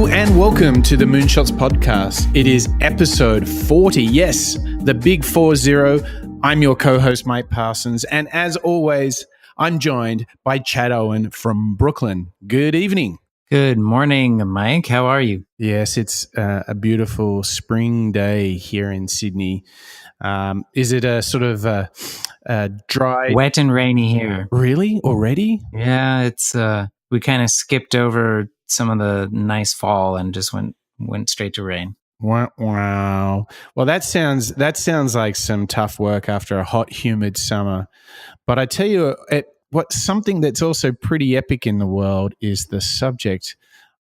Hello and welcome to the Moonshots Podcast. It is episode 40. Yes, the big 40. I'm your co-host, Mike Parsons. And as always, I'm joined by Chad Owen from Brooklyn. Good evening. Good morning, Mike. How are you? Yes, it's a beautiful spring day here in Sydney. Is it a sort of a dry... Wet and rainy here. Really? Already? Yeah, it's we kind of skipped over some of the nice fall and just went straight to rain. Wow. Well, that sounds like some tough work after a hot, humid summer. But I tell you, something that's also pretty epic in the world is the subject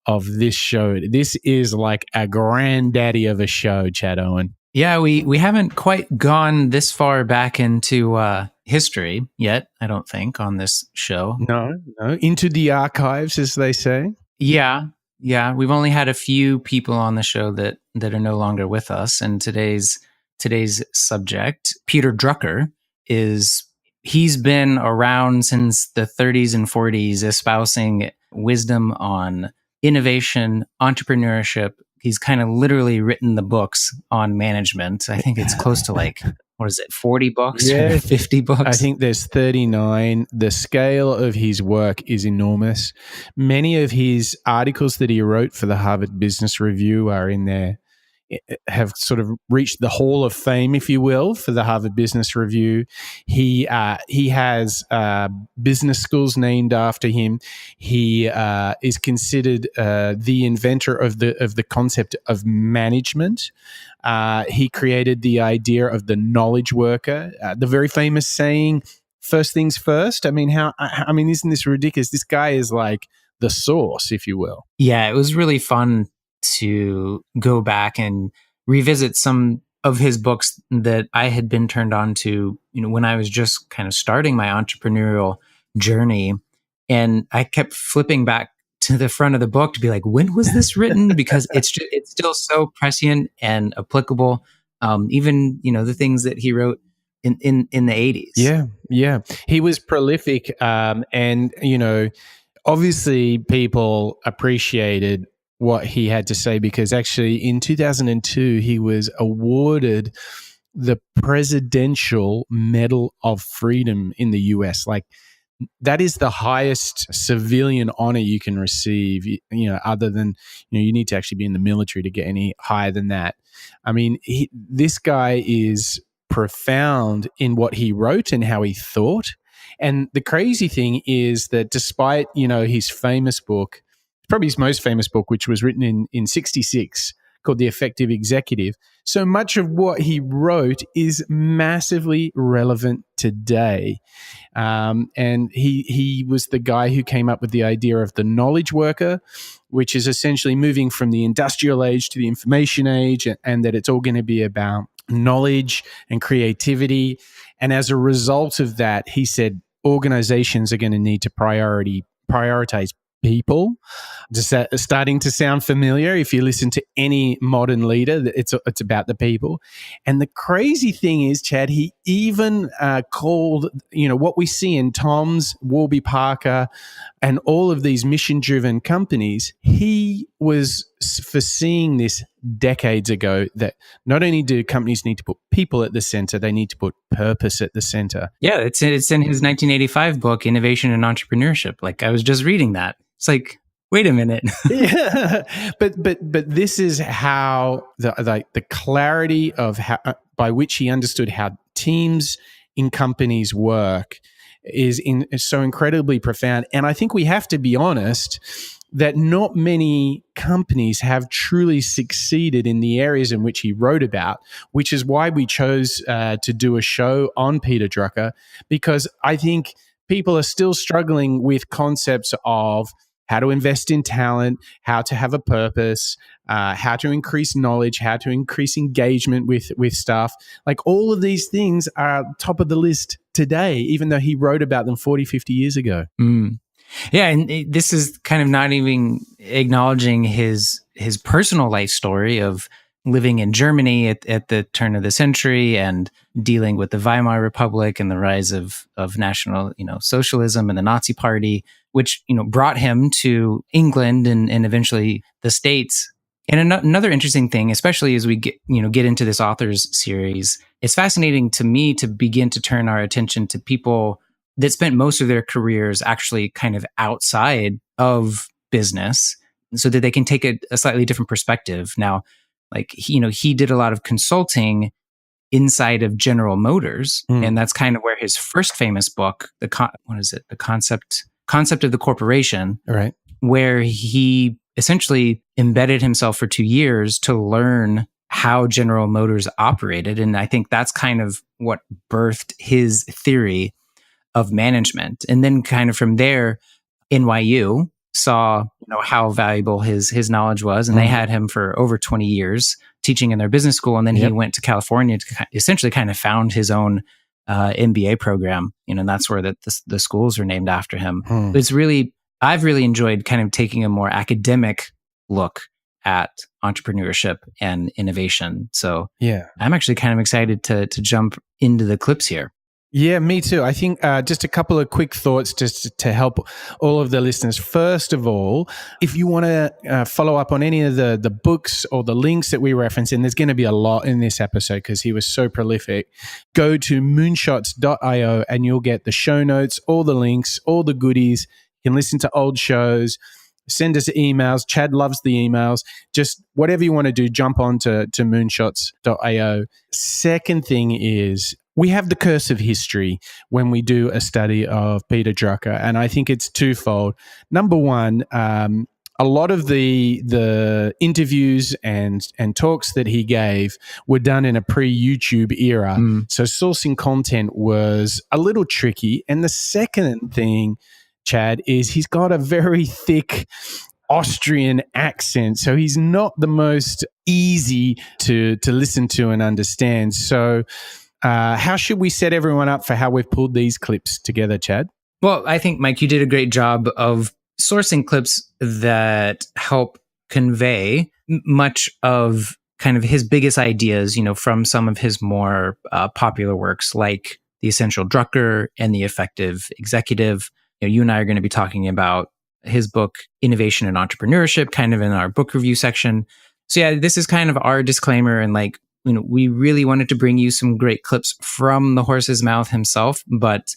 of this show. This is like a granddaddy of a show, Chad Owen. Yeah, we haven't quite gone this far back into history yet, I don't think, on this show. No. Into the archives, as they say. Yeah. We've only had a few people on the show that are no longer with us. And today's subject, Peter Drucker, he's been around since the 30s and 40s, espousing wisdom on innovation, entrepreneurship. He's kind of literally written the books on management. I think it's close to 40 books or 50 books? I think there's 39. The scale of his work is enormous. Many of his articles that he wrote for the Harvard Business Review are in there, have sort of reached the Hall of Fame, if you will, for the Harvard Business Review. He has business schools named after him. He is considered the inventor of the concept of management. He created the idea of the knowledge worker, the very famous saying, "First things first." I mean, isn't this ridiculous? This guy is like the source, if you will. Yeah, it was really fun to go back and revisit some of his books that I had been turned on to, when I was just kind of starting my entrepreneurial journey. And I kept flipping back to the front of the book to be like, when was this written? Because it's still so prescient and applicable. Even, the things that he wrote in the 80s. Yeah. He was prolific. And, obviously people appreciated what he had to say, because actually in 2002 he was awarded the Presidential Medal of Freedom in the US. Like, that is the highest civilian honor you can receive, other than, you need to actually be in the military to get any higher than that. I mean, this guy is profound in what he wrote and how he thought. And the crazy thing is that despite, his famous book, probably his most famous book, which was written in 1966, called The Effective Executive, so much of what he wrote is massively relevant today. And he was the guy who came up with the idea of the knowledge worker, which is essentially moving from the industrial age to the information age, and that it's all going to be about knowledge and creativity. And as a result of that, he said organizations are going to need to prioritize people. Just starting to sound familiar if you listen to any modern leader. It's about the people. And the crazy thing is, Chad, he even called, what we see in Tom's, Warby Parker, and all of these mission-driven companies, he was foreseeing this decades ago, that not only do companies need to put people at the center, they need to put purpose at the center. Yeah, it's in his 1985 book, Innovation and Entrepreneurship. Like, I was just reading that. It's like, wait a minute. Yeah, but this is how the clarity of how by which he understood how teams in companies work is so incredibly profound. And I think we have to be honest that not many companies have truly succeeded in the areas in which he wrote about, which is why we chose to do a show on Peter Drucker, because I think people are still struggling with concepts of how to invest in talent, how to have a purpose, how to increase knowledge, how to increase engagement with staff. Like, all of these things are top of the list today, even though he wrote about them 40, 50 years ago. Yeah, and this is kind of not even acknowledging his personal life story of living in Germany at the turn of the century and dealing with the Weimar Republic and the rise of national, socialism and the Nazi Party, which, brought him to England and eventually the States. And another interesting thing, especially as we get into this authors series, it's fascinating to me to begin to turn our attention to people that spent most of their careers actually kind of outside of business, so that they can take a slightly different perspective. Now, like, he did a lot of consulting inside of General Motors, and that's kind of where his first famous book, the concept of the corporation, right, where he essentially embedded himself for 2 years to learn how General Motors operated. And I think that's kind of what birthed his theory of management. And then kind of from there, NYU saw how valuable his knowledge was, and they had him for over 20 years teaching in their business school. And then he went to California to essentially kind of found his own MBA program, and that's where the schools are named after him. I've really enjoyed kind of taking a more academic look at entrepreneurship and innovation. So I'm actually kind of excited to jump into the clips here. Yeah, me too. I think just a couple of quick thoughts just to help all of the listeners. First of all, if you want to follow up on any of the books or the links that we reference, and there's going to be a lot in this episode because he was so prolific, go to moonshots.io and you'll get the show notes, all the links, all the goodies. You can listen to old shows, send us emails. Chad loves the emails. Just whatever you want to do, jump on to moonshots.io. Second thing is, we have the curse of history when we do a study of Peter Drucker, and I think it's twofold. Number one, a lot of the interviews and talks that he gave were done in a pre-YouTube era, so sourcing content was a little tricky. And the second thing, Chad, is he's got a very thick Austrian accent, so he's not the most easy to listen to and understand. So how should we set everyone up for how we've pulled these clips together, Chad? Well, I think, Mike, you did a great job of sourcing clips that help convey much of kind of his biggest ideas, from some of his more popular works like The Essential Drucker and The Effective Executive. You and I are going to be talking about his book, Innovation and Entrepreneurship, kind of in our book review section. So yeah, this is kind of our disclaimer, and we really wanted to bring you some great clips from the horse's mouth himself. But,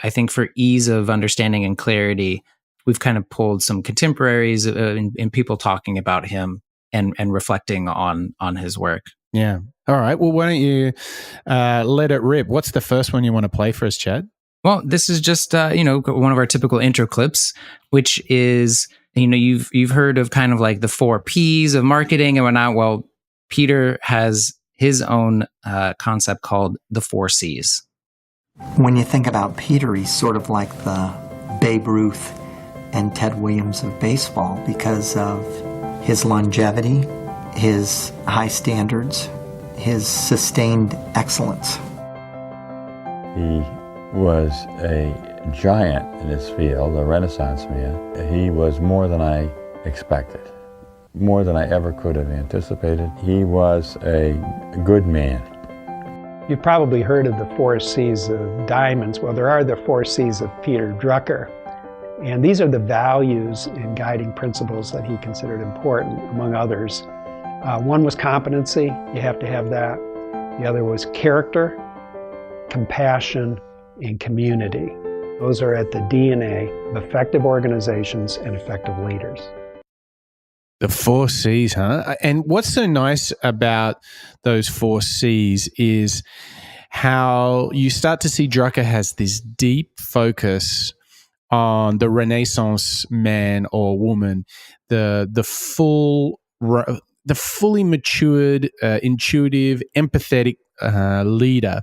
I think for ease of understanding and clarity, we've kind of pulled some contemporaries and people talking about him and reflecting on his work. Yeah. All right. Well, why don't you let it rip? What's the first one you want to play for us, Chad? Well, this is just, one of our typical intro clips, which is, you've heard of kind of like the 4 Ps of marketing and whatnot. Well, Peter has his own concept called the 4 Cs. When you think about Peter, he's sort of like the Babe Ruth and Ted Williams of baseball because of his longevity, his high standards, his sustained excellence. He was a giant in his field, a Renaissance man. He was more than I expected, more than I ever could have anticipated. He was a good man. You've probably heard of the 4 C's of diamonds. Well, there are the 4 C's of Peter Drucker. And these are the values and guiding principles that he considered important, among others. One was competency. You have to have that. The other was character, compassion, and community. Those are at the DNA of effective organizations and effective leaders. The 4 C's, huh? And what's so nice about those 4 C's is how you start to see Drucker has this deep focus on the Renaissance man or woman, the fully matured, intuitive, empathetic leader.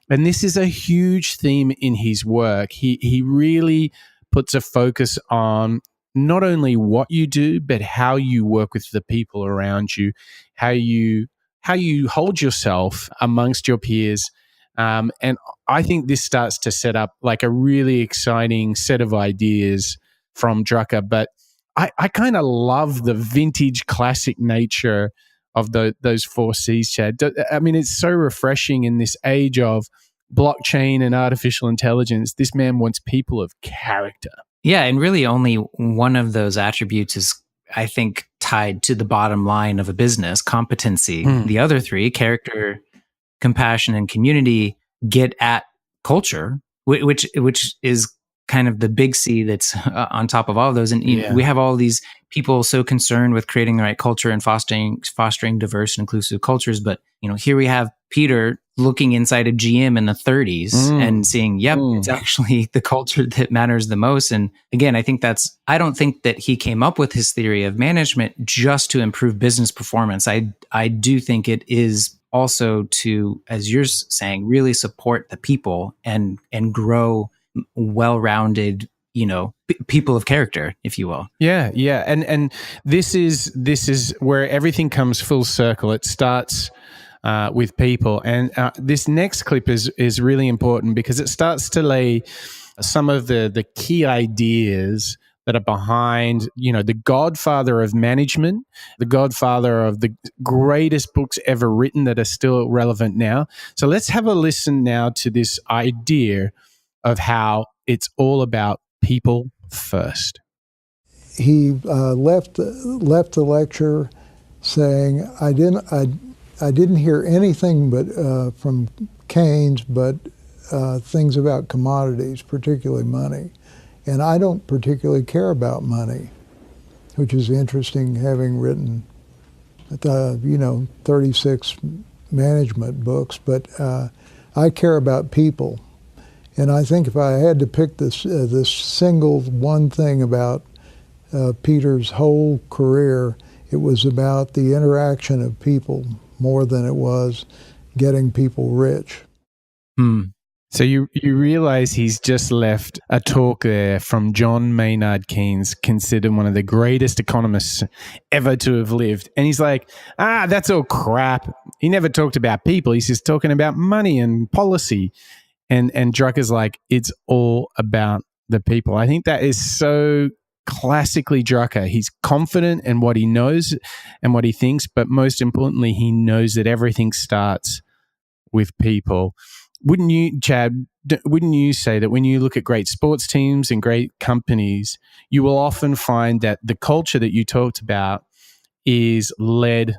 And this is a huge theme in his work. He really puts a focus on not only what you do, but how you work with the people around you, how you hold yourself amongst your peers. And I think this starts to set up like a really exciting set of ideas from Drucker. But I kind of love the vintage classic nature of those 4 C's, Chad. I mean, it's so refreshing in this age of blockchain and artificial intelligence. This man wants people of character. Yeah, and really only one of those attributes is, I think, tied to the bottom line of a business, competency. The other three, character, compassion, and community, get at culture, which is kind of the big C that's on top of all of those. And we have all these people so concerned with creating the right culture and fostering diverse and inclusive cultures. But, here we have Peter looking inside a GM in the 30s and seeing, it's actually the culture that matters the most. And again, I don't think that he came up with his theory of management just to improve business performance. I do think it is also to, as you're saying, really support the people and grow well-rounded, people of character, if you will. Yeah. And this is where everything comes full circle. It starts with people. And this next clip is really important because it starts to lay some of the key ideas that are behind, the godfather of management, the godfather of the greatest books ever written that are still relevant now. So let's have a listen now to this idea of how it's all about people first. He left the lecture saying, I didn't hear anything but from Keynes, but things about commodities, particularly money. And I don't particularly care about money, which is interesting, having written 36 management books, but I care about people. And I think if I had to pick this single one thing about Peter's whole career, it was about the interaction of people more than it was getting people rich. So you realize he's just left a talk there from John Maynard Keynes, considered one of the greatest economists ever to have lived. And he's like, that's all crap. He never talked about people. He's just talking about money and policy. And Drucker's like, it's all about the people. I think that is so classically Drucker. He's confident in what he knows and what he thinks, but most importantly, he knows that everything starts with people. Wouldn't you, Chad, say that when you look at great sports teams and great companies, you will often find that the culture that you talked about is led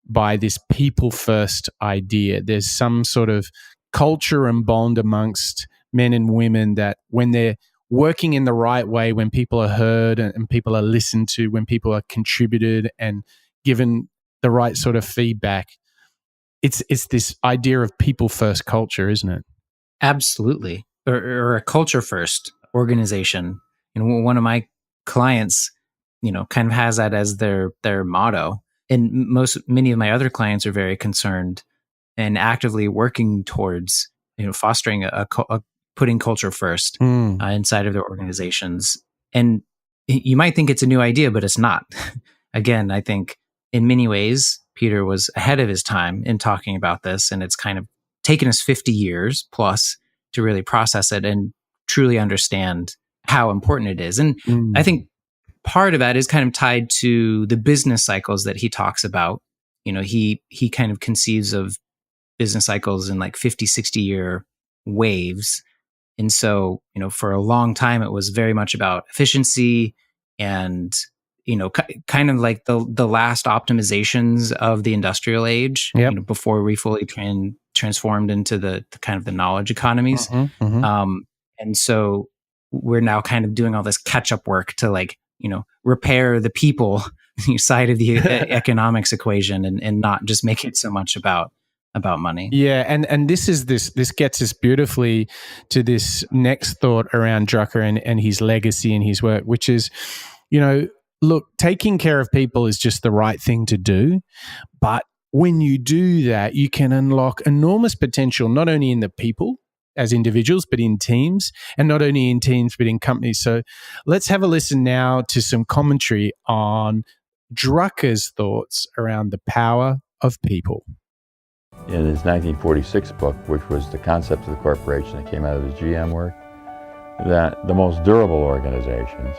by this people first idea? There's some sort of culture and bond amongst men and women that when they're working in the right way, when people are heard and people are listened to, when people are contributed and given the right sort of feedback, it's this idea of people first culture, isn't it? Absolutely. Or a culture first organization. And one of my clients, kind of has that as their motto. And many of my other clients are very concerned and actively working towards, fostering putting culture first inside of their organizations. And you might think it's a new idea, but it's not. Again, I think in many ways, Peter was ahead of his time in talking about this, and it's kind of taken us 50 years plus to really process it and truly understand how important it is. And I think part of that is kind of tied to the business cycles that he talks about. He kind of conceives of business cycles in like 50, 60-year waves. And so, for a long time, it was very much about efficiency and, kind of like the last optimizations of the industrial age, before we fully transformed into the kind of the knowledge economies. And so we're now kind of doing all this catch-up work to repair the people side of the economics equation and not just make it so much about money. Yeah, and this gets us beautifully to this next thought around Drucker and his legacy and his work, which is, look, taking care of people is just the right thing to do, but when you do that, you can unlock enormous potential, not only in the people as individuals, but in teams, and not only in teams, but in companies. So let's have a listen now to some commentary on Drucker's thoughts around the power of people. In his 1946 book, which was the concept of the corporation that came out of his GM work, that the most durable organizations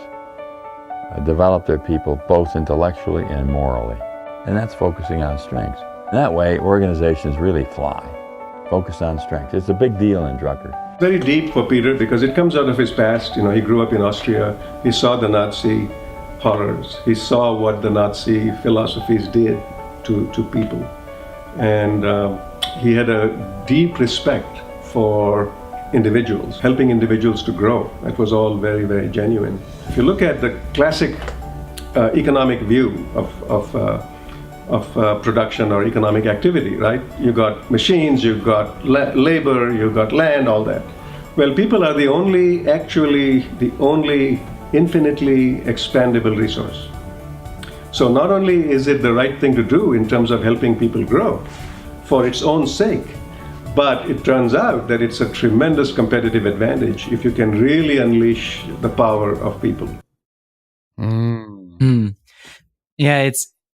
develop their people both intellectually and morally. And that's focusing on strengths. That way, organizations really fly, focused on strength. It's a big deal in Drucker. Very deep for Peter because it comes out of his past. You know, he grew up in Austria. He saw the Nazi horrors. He saw what the Nazi philosophies did to people. And he had a deep respect for individuals, helping individuals to grow. That was all very, very genuine. If you look at the classic economic view of production or economic activity, right? You got machines, you got labor, you got land, all that. Well, people are the only infinitely expandable resource. So not only is it the right thing to do in terms of helping people grow for its own sake, but it turns out that it's a tremendous competitive advantage if you can really unleash the power of people. Yeah,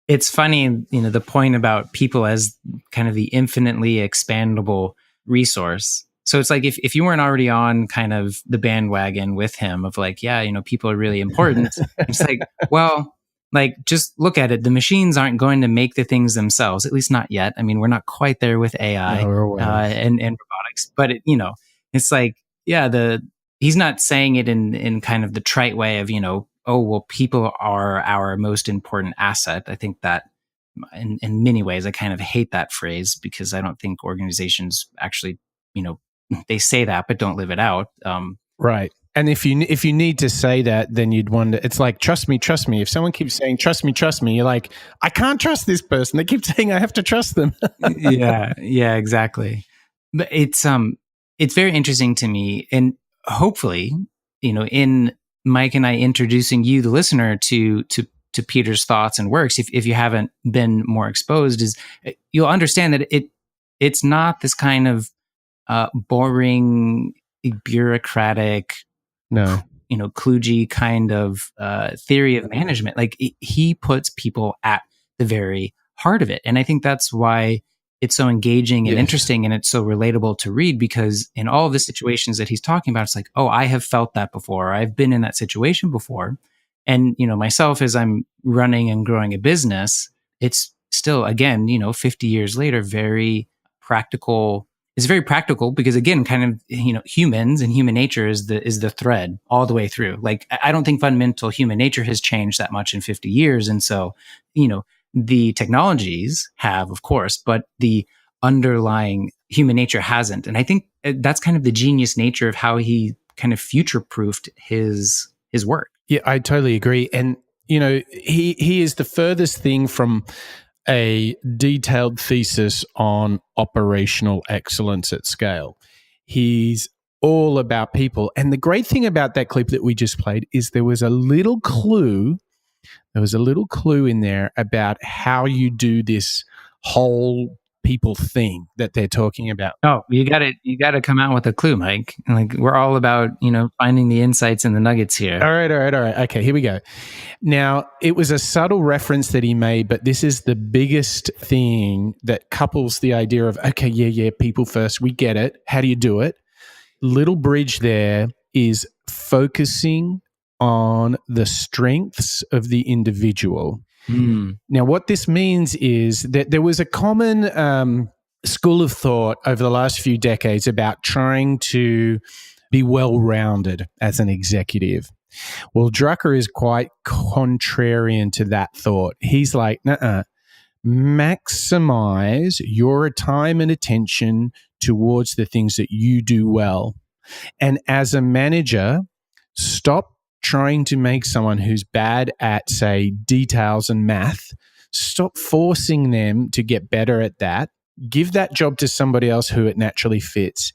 it's funny, you know, the point about people as kind of the infinitely expandable resource. So it's like if you weren't already on kind of the bandwagon with him of like, yeah, you know, people are really important. It's like, well, like just look at it. The machines aren't going to make the things themselves, at least not yet. I mean, we're not quite there with AI and robotics, but it, you know, it's like, yeah, he's not saying it in kind of the trite way of, you know, oh, well, people are our most important asset. I think that in many ways, I kind of hate that phrase because I don't think organizations actually, you know, they say that, but don't live it out. Right. And if you need to say that, then you'd wonder, it's like, trust me. If someone keeps saying, trust me, you're like, I can't trust this person. They keep saying I have to trust them. Yeah, exactly. But it's very interesting to me. And hopefully, you know, in Mike and I introducing you, the listener, to Peter's thoughts and works, if you haven't been more exposed, is you'll understand that it's not this kind of boring, bureaucratic, you know, kludgy kind of theory of management. Like he puts people at the very heart of it, and I think that's why it's so engaging and interesting, and it's so relatable to read, because in all of the situations that he's talking about, it's like, oh, I have felt that before. I've been in that situation before. And, you know, myself, as I'm running and growing a business, it's still, again, you know, 50 years later, very practical. It's very practical because, again, kind of, you know, humans and human nature is the thread all the way through. Like, I don't think fundamental human nature has changed that much in 50 years. And so, you know, the technologies have, of course, but the underlying human nature hasn't. And I think that's kind of the genius nature of how he kind of future-proofed his work. Yeah, I totally agree. And, you know, he is the furthest thing from a detailed thesis on operational excellence at scale. He's all about people. And the great thing about that clip that we just played is there was a little clue. There was a little clue in there about how you do this whole people thing that they're talking about. Oh, you got to come out with a clue, Mike. Like, we're all about, you know, finding the insights and the nuggets here. All right. Okay, here we go. Now, it was a subtle reference that he made, but this is the biggest thing that couples the idea of, okay, yeah, people first, we get it. How do you do it? Little bridge there is focusing on the strengths of the individual. Now, what this means is that there was a common school of thought over the last few decades about trying to be well-rounded as an executive. Well, Drucker is quite contrarian to that thought. He's like, maximize your time and attention towards the things that you do well. And as a manager, stop trying to make someone who's bad at, say, details and math, stop forcing them to get better at that. Give that job to somebody else who it naturally fits.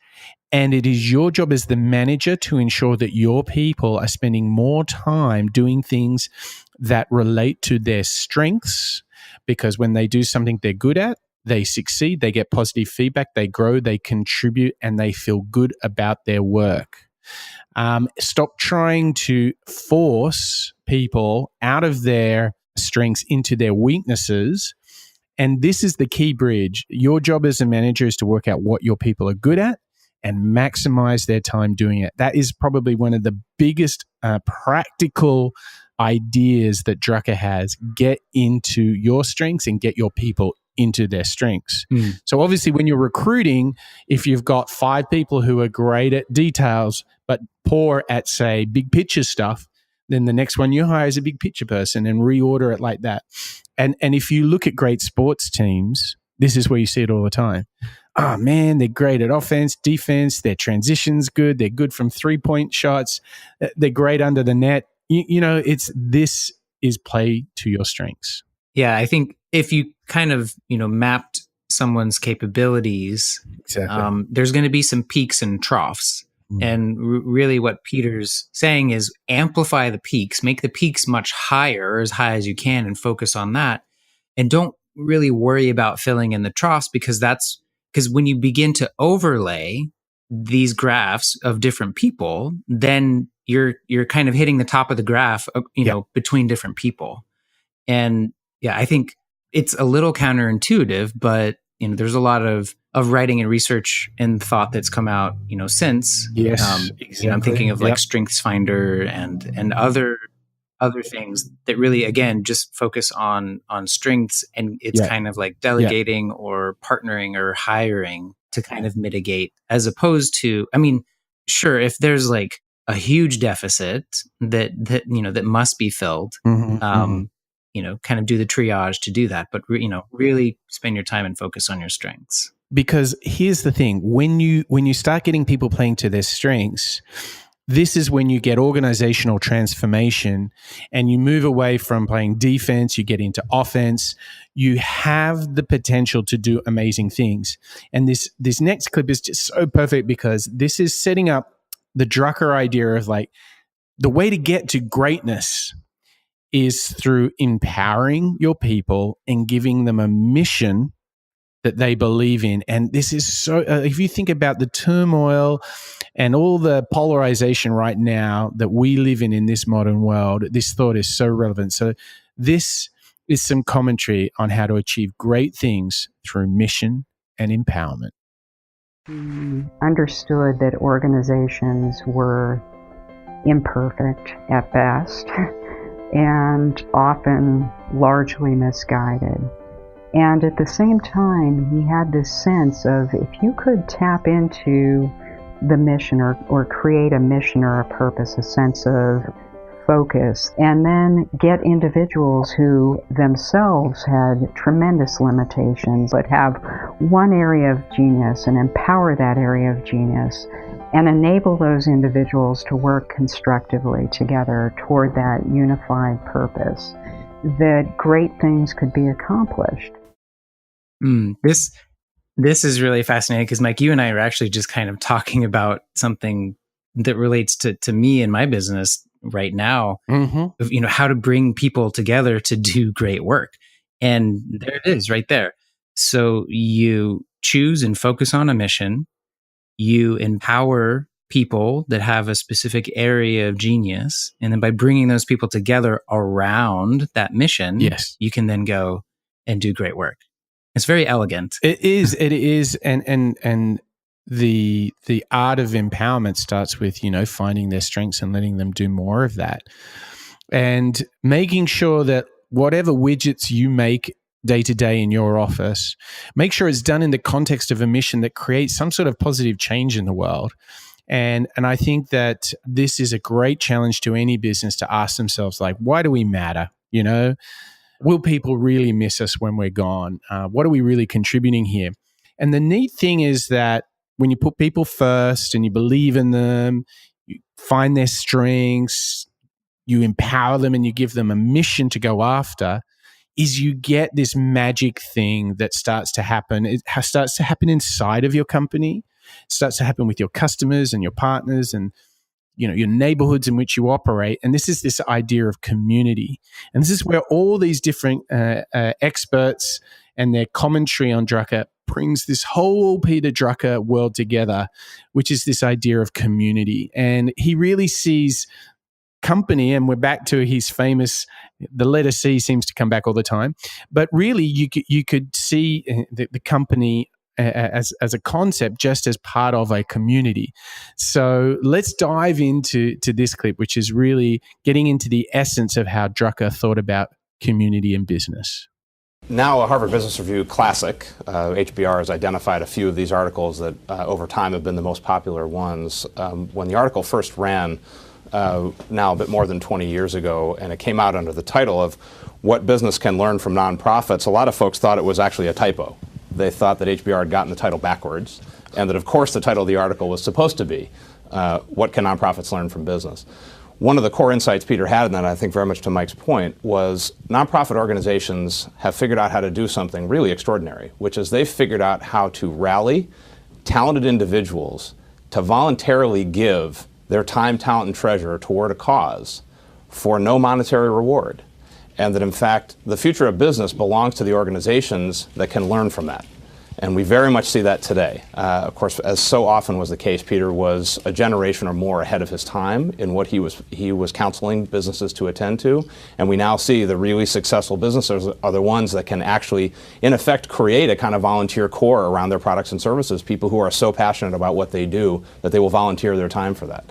And it is your job as the manager to ensure that your people are spending more time doing things that relate to their strengths, because when they do something they're good at, they succeed, they get positive feedback, they grow, they contribute, and they feel good about their work. Stop trying to force people out of their strengths into their weaknesses. And this is the key bridge. Your job as a manager is to work out what your people are good at and maximize their time doing it. That is probably one of the biggest practical ideas that Drucker has. Get into your strengths and get your people into their strengths. So obviously when you're recruiting, if you've got 5 people who are great at details but poor at, say, big picture stuff, then the next one you hire is a big picture person and reorder it like that. And if you look at great sports teams, this is where you see it all the time. Oh man, they're great at offense, defense, their transition's good, they're good from 3-point shots, they're great under the net. This is play to your strengths. Yeah, I think if you kind of, mapped someone's capabilities, Exactly. there's going to be some peaks and troughs. And really what Peter's saying is amplify the peaks, make the peaks much higher, as high as you can, and focus on that. And don't really worry about filling in the troughs, because when you begin to overlay these graphs of different people, then you're kind of hitting the top of the graph, between different people. And yeah, I think it's a little counterintuitive, but there's a lot of writing and research and thought that's come out, since. Yes, exactly. I'm thinking of like StrengthsFinder and other things that really, again, just focus on strengths, and it's kind of like delegating or partnering or hiring to kind of mitigate, as opposed to, sure, if there's like a huge deficit that must be filled, kind of do the triage to do that, but really spend your time and focus on your strengths. Because here's the thing, when you start getting people playing to their strengths, this is when you get organizational transformation and you move away from playing defense, you get into offense, you have the potential to do amazing things. And this next clip is just so perfect, because this is setting up the Drucker idea of like the way to get to greatness is through empowering your people and giving them a mission that they believe in. And this is so, if you think about the turmoil and all the polarization right now that we live in this modern world, this thought is so relevant. So this is some commentary on how to achieve great things through mission and empowerment. He understood that organizations were imperfect at best and often largely misguided. And at the same time, he had this sense of, if you could tap into the mission or create a mission or a purpose, a sense of focus, and then get individuals who themselves had tremendous limitations but have one area of genius, and empower that area of genius and enable those individuals to work constructively together toward that unified purpose, that great things could be accomplished. This is really fascinating, because Mike, you and I are actually just kind of talking about something that relates to me and my business right now, of, how to bring people together to do great work. And there it is right there. So you choose and focus on a mission, you empower people that have a specific area of genius, and then by bringing those people together around that mission, you can then go and do great work. It's very elegant. It is, and the art of empowerment starts with, finding their strengths and letting them do more of that, and making sure that whatever widgets you make day to day in your office, make sure it's done in the context of a mission that creates some sort of positive change in the world. And I think that this is a great challenge to any business to ask themselves, like, why do we matter? Will people really miss us when we're gone? What are we really contributing here? And the neat thing is that when you put people first and you believe in them, you find their strengths, you empower them, and you give them a mission to go after, is you get this magic thing that starts to happen. It starts to happen inside of your company. It starts to happen with your customers and your partners and your neighborhoods in which you operate. And this is this idea of community. And this is where all these different experts and their commentary on Drucker brings this whole Peter Drucker world together, which is this idea of community. And he really sees company, and we're back to his famous, the letter C seems to come back all the time, but really you could see the company as a concept just as part of a community. So let's dive into this clip, which is really getting into the essence of how Drucker thought about community and business. now a Harvard Business Review classic. HBR has identified a few of these articles that over time have been the most popular ones. When the article first ran, now a bit more than 20 years ago, and it came out under the title of What Business Can Learn from Nonprofits, a lot of folks thought it was actually a typo. They thought that HBR had gotten the title backwards, and that of course the title of the article was supposed to be What Can Nonprofits Learn from Business? One of the core insights Peter had in that, I think very much to Mike's point, was nonprofit organizations have figured out how to do something really extraordinary, which is they've figured out how to rally talented individuals to voluntarily give their time, talent, and treasure toward a cause for no monetary reward. And that in fact, the future of business belongs to the organizations that can learn from that. And we very much see that today. Of course, as so often was the case, Peter was a generation or more ahead of his time in what he was counseling businesses to attend to. And we now see the really successful businesses are the ones that can actually, in effect, create a kind of volunteer core around their products and services, people who are so passionate about what they do that they will volunteer their time for that.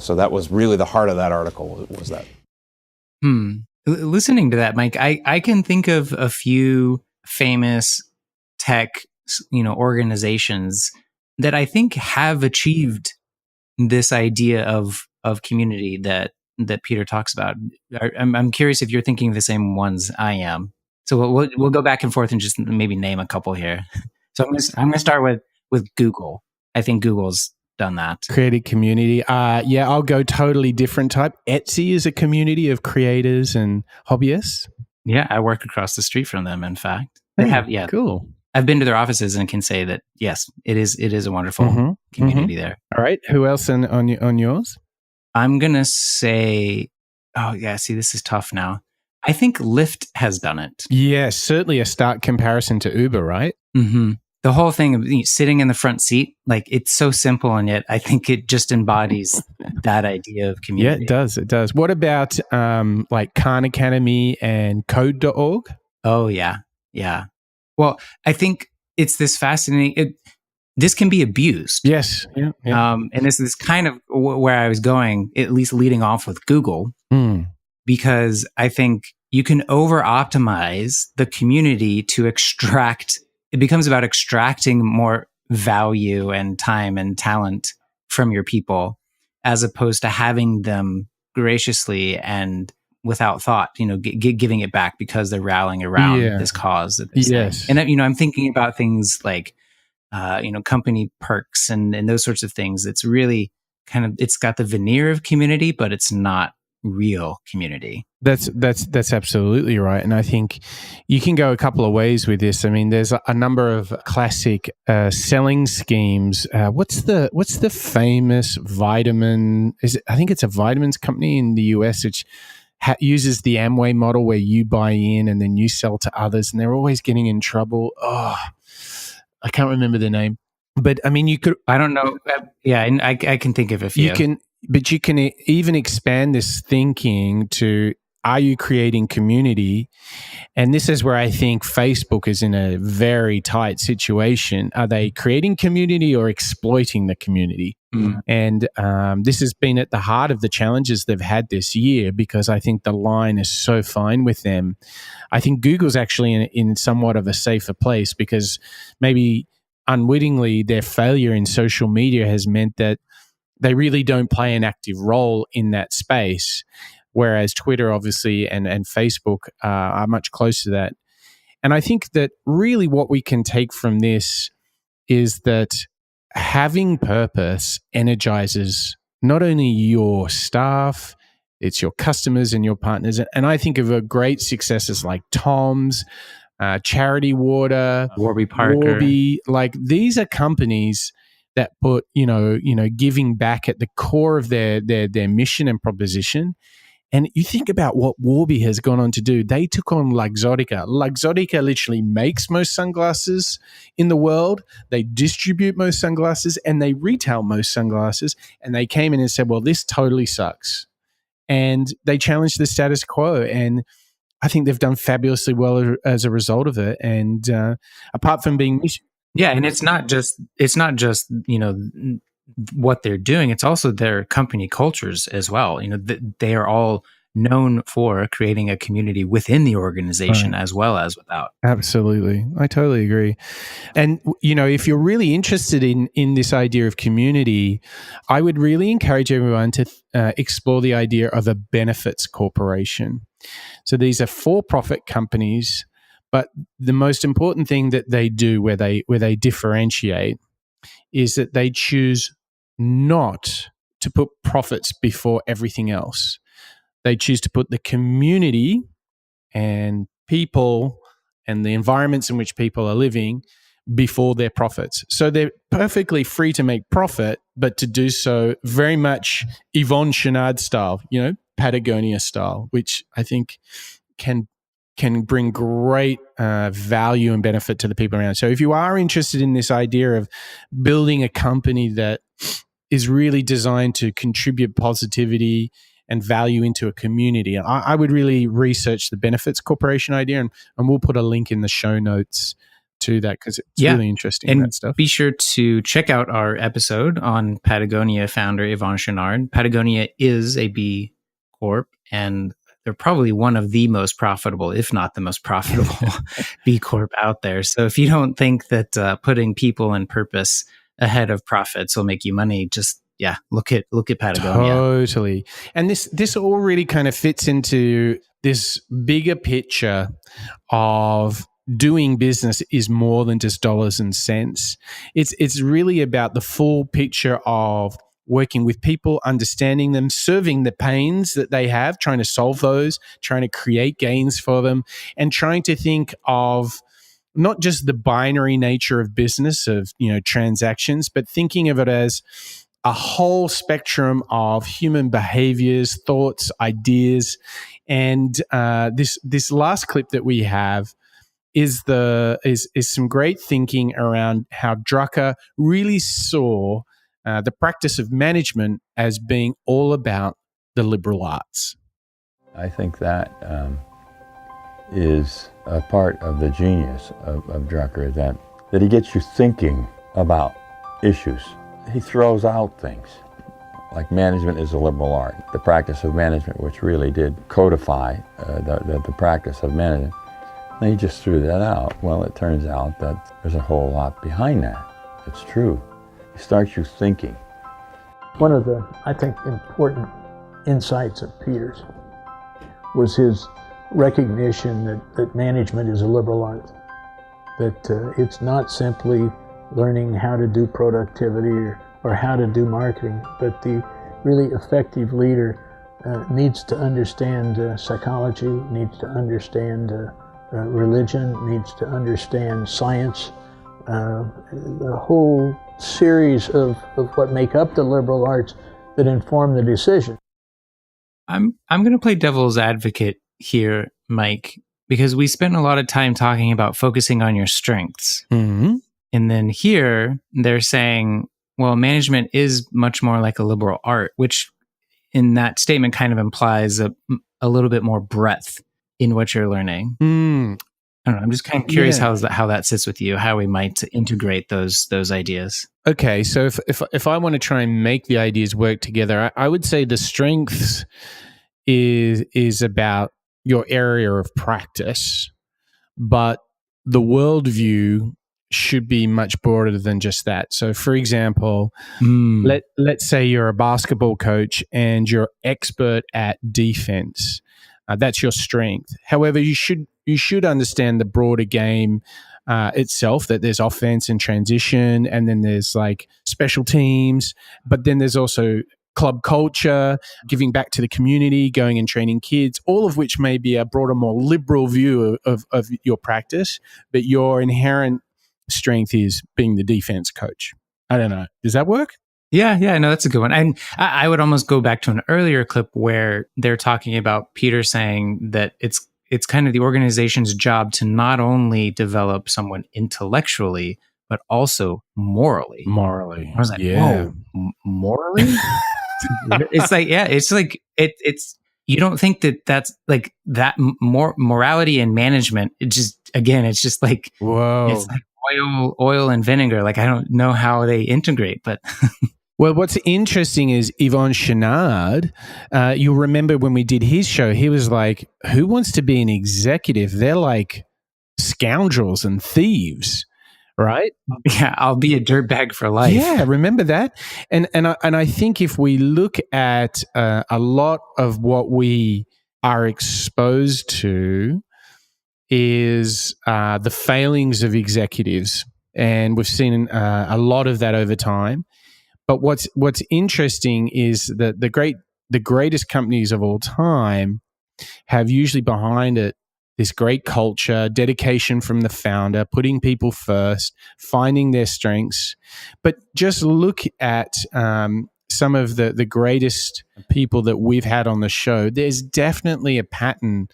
So that was really the heart of that article, was that. Listening to that, Mike, I can think of a few famous tech organizations that I think have achieved this idea of community that Peter talks about. I'm curious if you're thinking of the same ones I am. So we'll go back and forth and just maybe name a couple here. So I'm gonna start with Google. I think Google's done that. Created community. Yeah, I'll go totally different type. Etsy is a community of creators and hobbyists. Yeah, I work across the street from them. In fact, they have. Yeah, cool. I've been to their offices and can say that yes, it is a wonderful community there. All right, who else on yours? I'm gonna say, oh yeah, see, this is tough now. I think Lyft has done it. Yeah, certainly a stark comparison to Uber, right? Mm-hmm. The whole thing of sitting in the front seat, like it's so simple, and yet I think it just embodies that idea of community. Yeah, it does. It does. What about like Khan Academy and Code.org? Oh yeah, yeah. Well, I think it's this fascinating. This can be abused. Yes. Yeah, yeah. And this is kind of where I was going, at least leading off with Google, because I think you can over-optimize the community to extract. It becomes about extracting more value and time and talent from your people, as opposed to having them graciously and without thought, giving it back because they're rallying around this cause that they say. And I'm thinking about things like, company perks and those sorts of things. It's really it's got the veneer of community, but it's not real community. That's absolutely right. And I think you can go a couple of ways with this. I mean, there's a number of classic selling schemes. What's the famous vitamin? I think it's a vitamins company in the US, which uses the Amway model where you buy in and then you sell to others, and they're always getting in trouble. Oh, I can't remember the name. But I mean, you could. I don't know. Yeah, and I can think of a few. But you can even expand this thinking to, are you creating community? And this is where I think Facebook is in a very tight situation. Are they creating community or exploiting the community? And this has been at the heart of the challenges they've had this year, because I think the line is so fine with them. I think Google's actually in somewhat of a safer place, because maybe unwittingly their failure in social media has meant that they really don't play an active role in that space, whereas Twitter obviously and Facebook are much closer to that. And I think that really what we can take from this is that having purpose energizes not only your staff, it's your customers and your partners. And I think of great successes like Tom's, Charity Water, Warby Parker. Warby. Like, these are companies that put, giving back at the core of their mission and proposition. And you think about what Warby has gone on to do. They took on Luxottica. Luxottica literally makes most sunglasses in the world. They distribute most sunglasses and they retail most sunglasses. And they came in and said, well, this totally sucks. And they challenged the status quo. And I think they've done fabulously well as a result of it. And apart from being yeah, and it's not just what they're doing, it's also their company cultures as well. They are all known for creating a community within the organization as well as without. Absolutely. I totally agree. And, if you're really interested in this idea of community, I would really encourage everyone to explore the idea of a benefits corporation. So these are for-profit companies, but the most important thing that they do where they differentiate is that they choose not to put profits before everything else. They choose to put the community and people and the environments in which people are living before their profits. So they're perfectly free to make profit, but to do so very much Yvon Chouinard style, Patagonia style, which I think can bring great value and benefit to the people around. So if you are interested in this idea of building a company that is really designed to contribute positivity and value into a community, I would really research the benefits corporation idea, and we'll put a link in the show notes to that because it's really interesting. And that stuff. Be sure to check out our episode on Patagonia founder Yvon Chouinard. Patagonia is a B Corp, and they're probably one of the most profitable, if not the most profitable B Corp out there. So if you don't think that putting people and purpose ahead of profits will make you money, just look at Patagonia. Totally. And this all really kind of fits into this bigger picture of doing business is more than just dollars and cents. It's really about the full picture of working with people, understanding them, serving the pains that they have, trying to solve those, trying to create gains for them, and trying to think of not just the binary nature of business, of transactions, but thinking of it as a whole spectrum of human behaviors, thoughts, ideas. And this last clip that we have is some great thinking around how Drucker really saw the practice of management as being all about the liberal arts. I think that is a part of the genius of Drucker, that he gets you thinking about issues. He throws out things like management is a liberal art, the practice of management, which really did codify the practice of management. And he just threw that out. Well, it turns out that there's a whole lot behind that. It's true. It starts you thinking. One of the, I think, important insights of Peter's was his recognition that management is a liberal art, that it's not simply learning how to do productivity or how to do marketing, but the really effective leader needs to understand psychology, needs to understand religion, needs to understand science, the whole series of what make up the liberal arts that inform the decision. I'm going to play devil's advocate here, Mike, because we spent a lot of time talking about focusing on your strengths. Mm-hmm. And then here they're saying, well, management is much more like a liberal art, which in that statement kind of implies a little bit more breadth in what you're learning. I don't know. I'm just kind of curious how that sits with you, how we might integrate those ideas. Okay, so if I want to try and make the ideas work together, I would say the strengths is about your area of practice, but the worldview should be much broader than just that. So, for example, let's say you're a basketball coach and you're expert at defense. That's your strength. However, you should understand the broader game itself, that there's offense and transition, and then there's like special teams, but then there's also club culture, giving back to the community, going and training kids, all of which may be a broader, more liberal view of your practice, but your inherent strength is being the defense coach. I don't know. Does that work? Yeah, no, that's a good one. And I would almost go back to an earlier clip where they're talking about Peter saying that it's kind of the organization's job to not only develop someone intellectually, but also morally. I was like, whoa, morally? It's you don't think that's like that morality and management. It's just like, whoa, it's like oil and vinegar. Like, I don't know how they integrate, but Well, what's interesting is Yvon Chouinard. You'll remember when we did his show, he was like, who wants to be an executive? They're like scoundrels and thieves, right? Yeah, I'll be a dirtbag for life. Yeah, remember that? And I think if we look at a lot of what we are exposed to is the failings of executives. And we've seen a lot of that over time. But what's interesting is that the greatest companies of all time have usually behind it this great culture, dedication from the founder, putting people first, finding their strengths. But just look at some of the greatest people that we've had on the show. There's definitely a pattern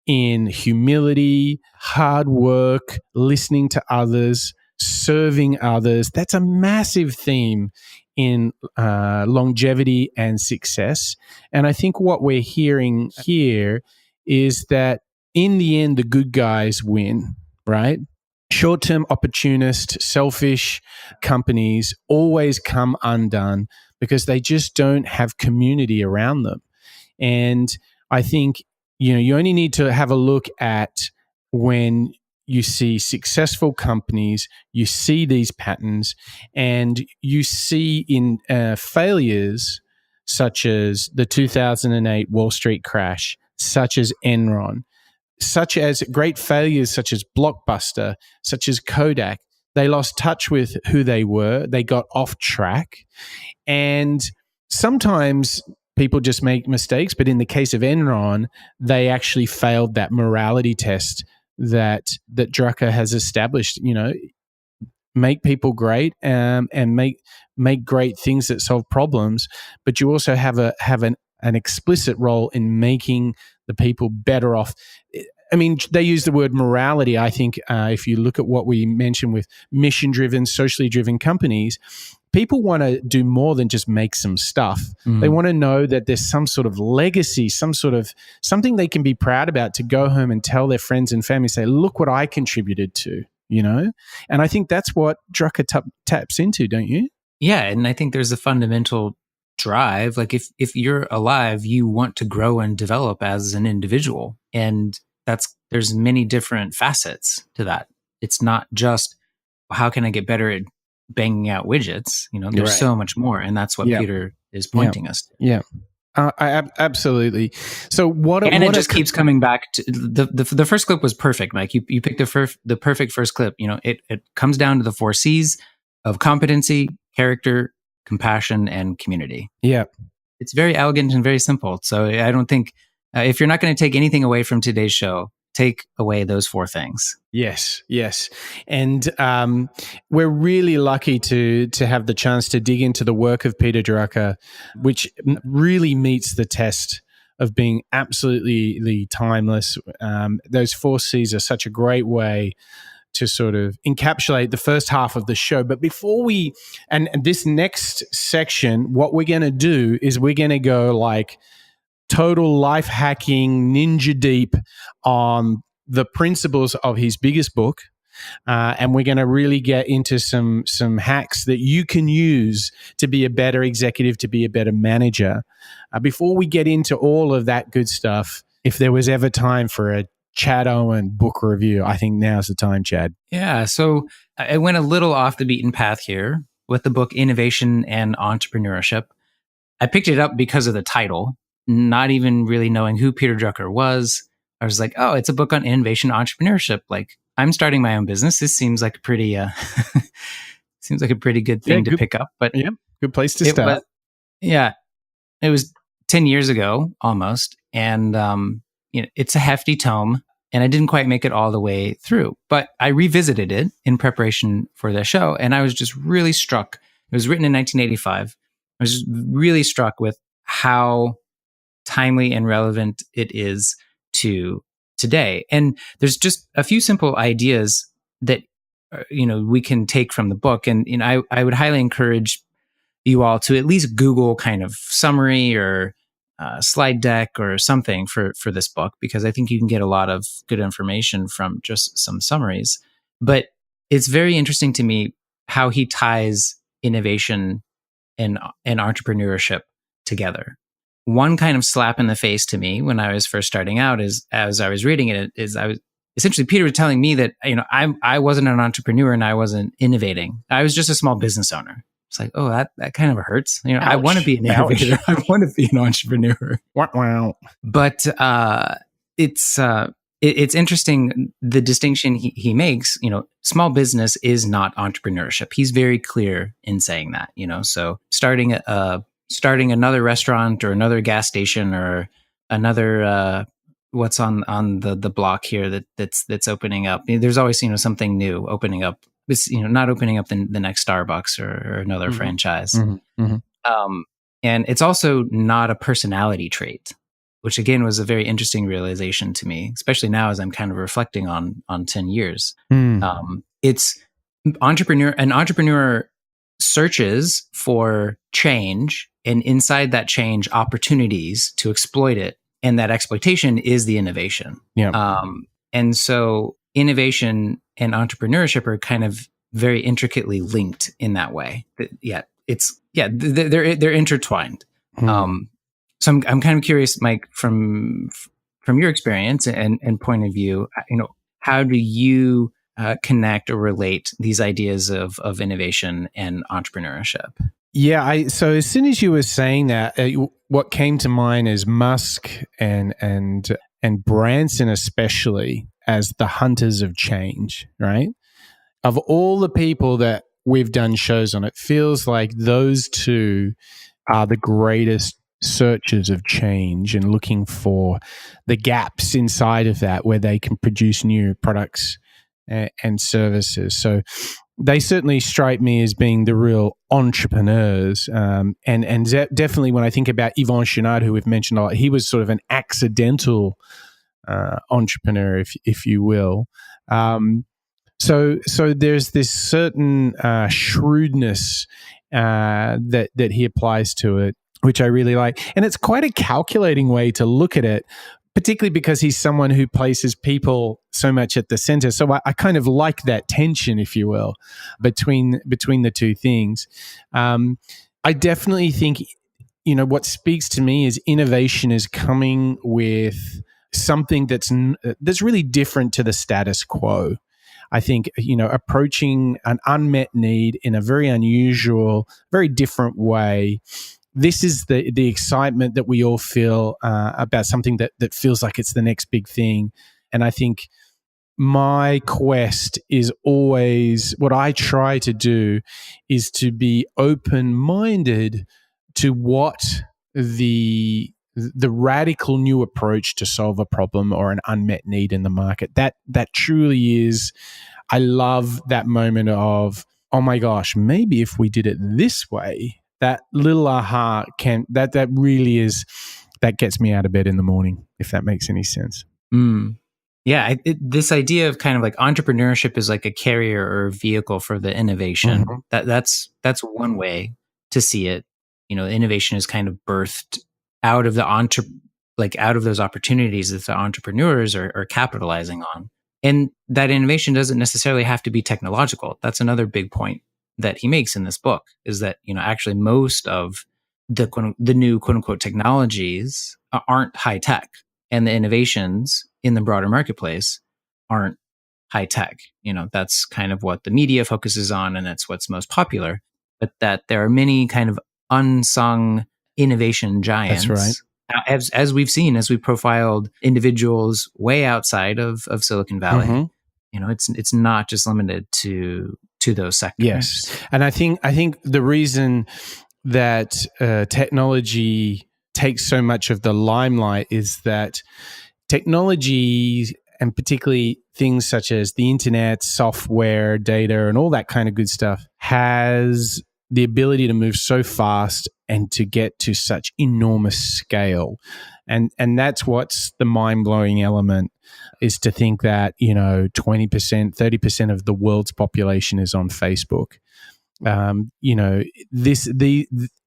in humility, hard work, listening to others, serving others. That's a massive theme in longevity and success. And I think what we're hearing here is that in the end, the good guys win, right? Short-term opportunist, selfish companies always come undone because they just don't have community around them. And I think, you only need to have a look at when you see successful companies, you see these patterns, and you see in failures such as the 2008 Wall Street crash, such as Enron, such as great failures such as Blockbuster, such as Kodak. They lost touch with who they were. They got off track. And sometimes people just make mistakes. But in the case of Enron, they actually failed that morality test that Drucker has established. Make people great and make great things that solve problems. But you also have an explicit role in making the people better off. I mean, they use the word morality. I think if you look at what we mentioned with mission-driven, socially driven companies, people want to do more than just make some stuff. They want to know that there's some sort of legacy, something they can be proud about to go home and tell their friends and family, say, look what I contributed to, And I think that's what Drucker taps into, don't you? Yeah, and I think there's a fundamental drive. Like if you're alive, you want to grow and develop as an individual. And there's many different facets to that. It's not just how can I get better at banging out widgets? There's so much more, and that's what Peter is pointing us to. Yeah, absolutely. So it just keeps coming back to the first clip was perfect, Mike. You picked the perfect first clip. It comes down to the 4 C's of competency, character, compassion, and community. Yeah, it's very elegant and very simple. So I don't think if you're not going to take anything away from today's show, take away those 4 things. Yes. And we're really lucky to have the chance to dig into the work of Peter Drucker, which really meets the test of being absolutely timeless. Those 4 C's are such a great way to sort of encapsulate the first half of the show. But before and this next section, what we're going to do is we're going to go like total life hacking, ninja deep on the principles of his biggest book. And we're going to really get into some hacks that you can use to be a better executive, to be a better manager. Before we get into all of that good stuff, if there was ever time for a Chad Owen book review, I think now's the time, Chad. Yeah, so I went a little off the beaten path here with the book Innovation and Entrepreneurship. I picked it up because of the title, not even really knowing who Peter Drucker was. I was like, oh, it's a book on innovation and entrepreneurship. Like, I'm starting my own business. This seems like a pretty good thing to pick up. But yeah, good place to start. It was 10 years ago almost, and it's a hefty tome, and I didn't quite make it all the way through. But I revisited it in preparation for the show, and I was just really struck. It was written in 1985. I was just really struck with how timely and relevant it is to today. And there's just a few simple ideas that we can take from the book. And I would highly encourage you all to at least Google kind of summary or slide deck or something for this book, because I think you can get a lot of good information from just some summaries. But it's very interesting to me how he ties innovation and entrepreneurship together. One kind of slap in the face to me when I was first starting out is, as I was reading it, is I was essentially, Peter was telling me that, I wasn't an entrepreneur and I wasn't innovating. I was just a small business owner. It's like, oh, that kind of hurts. I want to be an innovator. I want to be an entrepreneur. Wow. But it's interesting, the distinction he makes. Small business is not entrepreneurship. He's very clear in saying that. So starting another restaurant or another gas station or another what's on the block here that's opening up. There's always something new opening up. It's not opening up the next Starbucks or another franchise. And it's also not a personality trait, which again was a very interesting realization to me, especially now as I'm kind of reflecting on 10 years. It's an entrepreneur searches for change, and inside that change, opportunities to exploit it. And that exploitation is the innovation. Yeah. And so innovation and entrepreneurship are kind of very intricately linked in that way. They're intertwined. So I'm kind of curious, Mike, from your experience and point of view, how do you connect or relate these ideas of innovation and entrepreneurship? Yeah, so as soon as you were saying that, what came to mind is Musk and Branson especially as the hunters of change, right? Of all the people that we've done shows on, it feels like those two are the greatest searchers of change and looking for the gaps inside of that where they can produce new products and services. So they certainly strike me as being the real entrepreneurs. And definitely when I think about Yvon Chouinard, who we've mentioned a lot, he was sort of an accidental entrepreneur, if you will. So there's this certain shrewdness that he applies to it, which I really like. And it's quite a calculating way to look at it, particularly because he's someone who places people so much at the center. So I kind of like that tension, if you will, between the two things. I definitely think, what speaks to me is innovation is coming with something that's really different to the status quo. I think, approaching an unmet need in a very unusual, very different way. This is the excitement that we all feel about something that feels like it's the next big thing. And I think my quest is always, what I try to do is to be open-minded to what the radical new approach to solve a problem or an unmet need in the market. That truly is, I love that moment of, oh my gosh, maybe if we did it this way, that little aha that really is, that gets me out of bed in the morning, if that makes any sense. Yeah, this idea of kind of like entrepreneurship is like a carrier or a vehicle for the innovation. That's one way to see it. Innovation is kind of birthed out of out of those opportunities that the entrepreneurs are capitalizing on. And that innovation doesn't necessarily have to be technological. That's another big point that he makes in this book, is that, actually most of the new quote unquote technologies aren't high tech, and the innovations in the broader marketplace aren't high tech. That's kind of what the media focuses on, and that's what's most popular, but that there are many kind of unsung innovation giants. That's right. As we've seen, as we profiled individuals way outside of Silicon Valley, it's not just limited to those sectors. Yes, and I think the reason that technology takes so much of the limelight is that technology, and particularly things such as the internet, software, data, and all that kind of good stuff, has the ability to move so fast and to get to such enormous scale. And that's what's the mind-blowing element, is to think that, 20%, 30% of the world's population is on Facebook.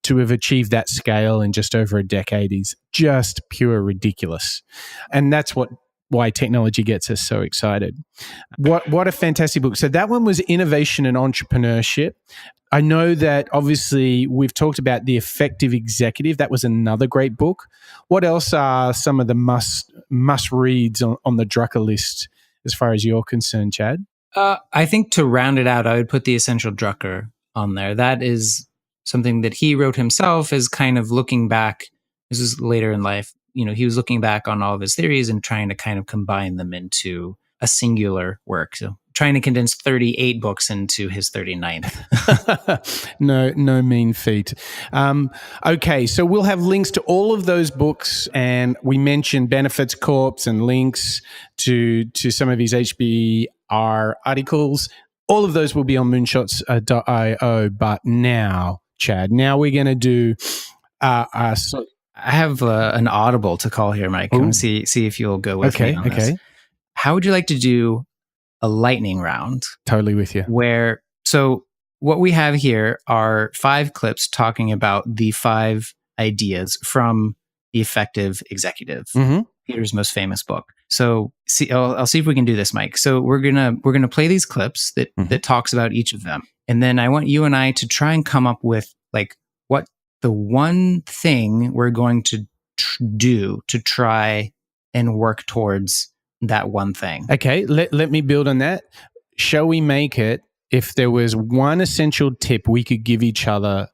To have achieved that scale in just over a decade is just pure ridiculous. And that's what why technology gets us so excited. What a fantastic book. So that one was Innovation and Entrepreneurship. I know that obviously we've talked about The Effective Executive. That was another great book. What else are some of the must reads on the Drucker list as far as you're concerned, Chad? I think to round it out, I would put The Essential Drucker on there. That is something that he wrote himself as kind of looking back. This is later in life. He was looking back on all of his theories and trying to kind of combine them into a singular work. So trying to condense 38 books into his 39th. No mean feat. Okay, so we'll have links to all of those books, and we mentioned Benefits Corps and links to some of his HBR articles. All of those will be on moonshots.io. But now, Chad, we're going to do I have an audible to call here, Mike. Come see if you'll go with me on this. How would you like to do a lightning round? Totally with you. So what we have here are 5 clips talking about the 5 ideas from The Effective Executive, Peter's most famous book. So I'll see if we can do this, Mike. So we're gonna play these clips that talks about each of them, and then I want you and I to try and come up with like what the one thing we're going to do to try and work towards that one thing. Okay, let me build on that. Shall we make it, if there was one essential tip we could give each other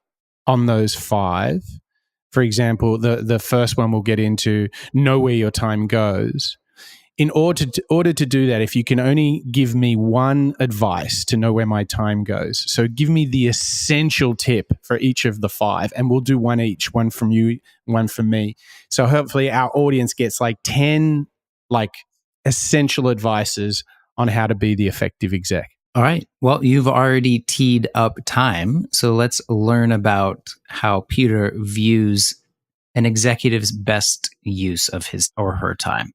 on those 5, for example, the first one we'll get into, know where your time goes. In order to do that, if you can only give me one advice to know where my time goes, so give me the essential tip for each of the 5, and we'll do one each, one from you, one from me. So hopefully our audience gets like 10 essential advices on how to be the effective exec. All right. Well, you've already teed up time, so let's learn about how Peter views an executive's best use of his or her time.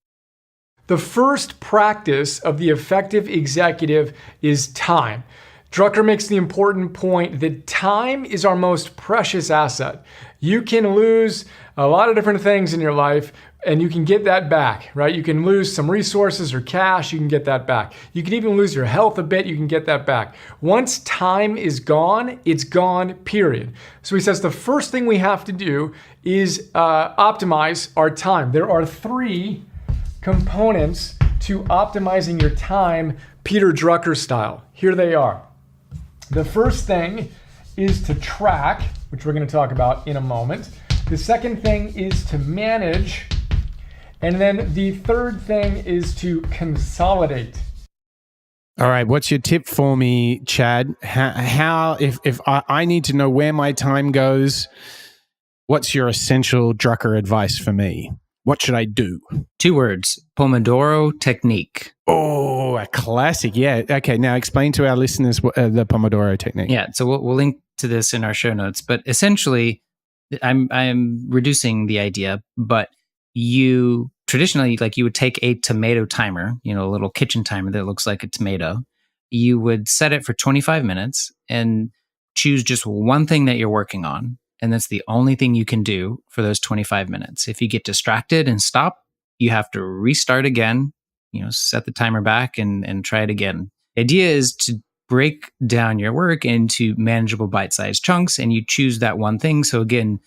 The first practice of the effective executive is time. Drucker makes the important point that time is our most precious asset. You can lose a lot of different things in your life and you can get that back, right? You can lose some resources or cash, you can get that back. You can even lose your health a bit, you can get that back. Once time is gone, it's gone, period. So he says the first thing we have to do is optimize our time. There are 3 components to optimizing your time, Peter Drucker style. Here they are. The first thing is to track, which we're going to talk about in a moment. The second thing is to manage. And then the third thing is to consolidate. All right. What's your tip for me, Chad? How if I need to know where my time goes, what's your essential Drucker advice for me? What should I do? 2 words, Pomodoro technique. Oh, a classic. Yeah. Okay. Now explain to our listeners the Pomodoro technique. Yeah. So we'll link to this in our show notes. But essentially, I'm reducing the idea, but you traditionally, you would take a tomato timer, a little kitchen timer that looks like a tomato. You would set it for 25 minutes and choose just one thing that you're working on. And that's the only thing you can do for those 25 minutes. If you get distracted and stop, you have to restart again, set the timer back and try it again. The idea is to break down your work into manageable bite-sized chunks, and you choose that one thing. So again,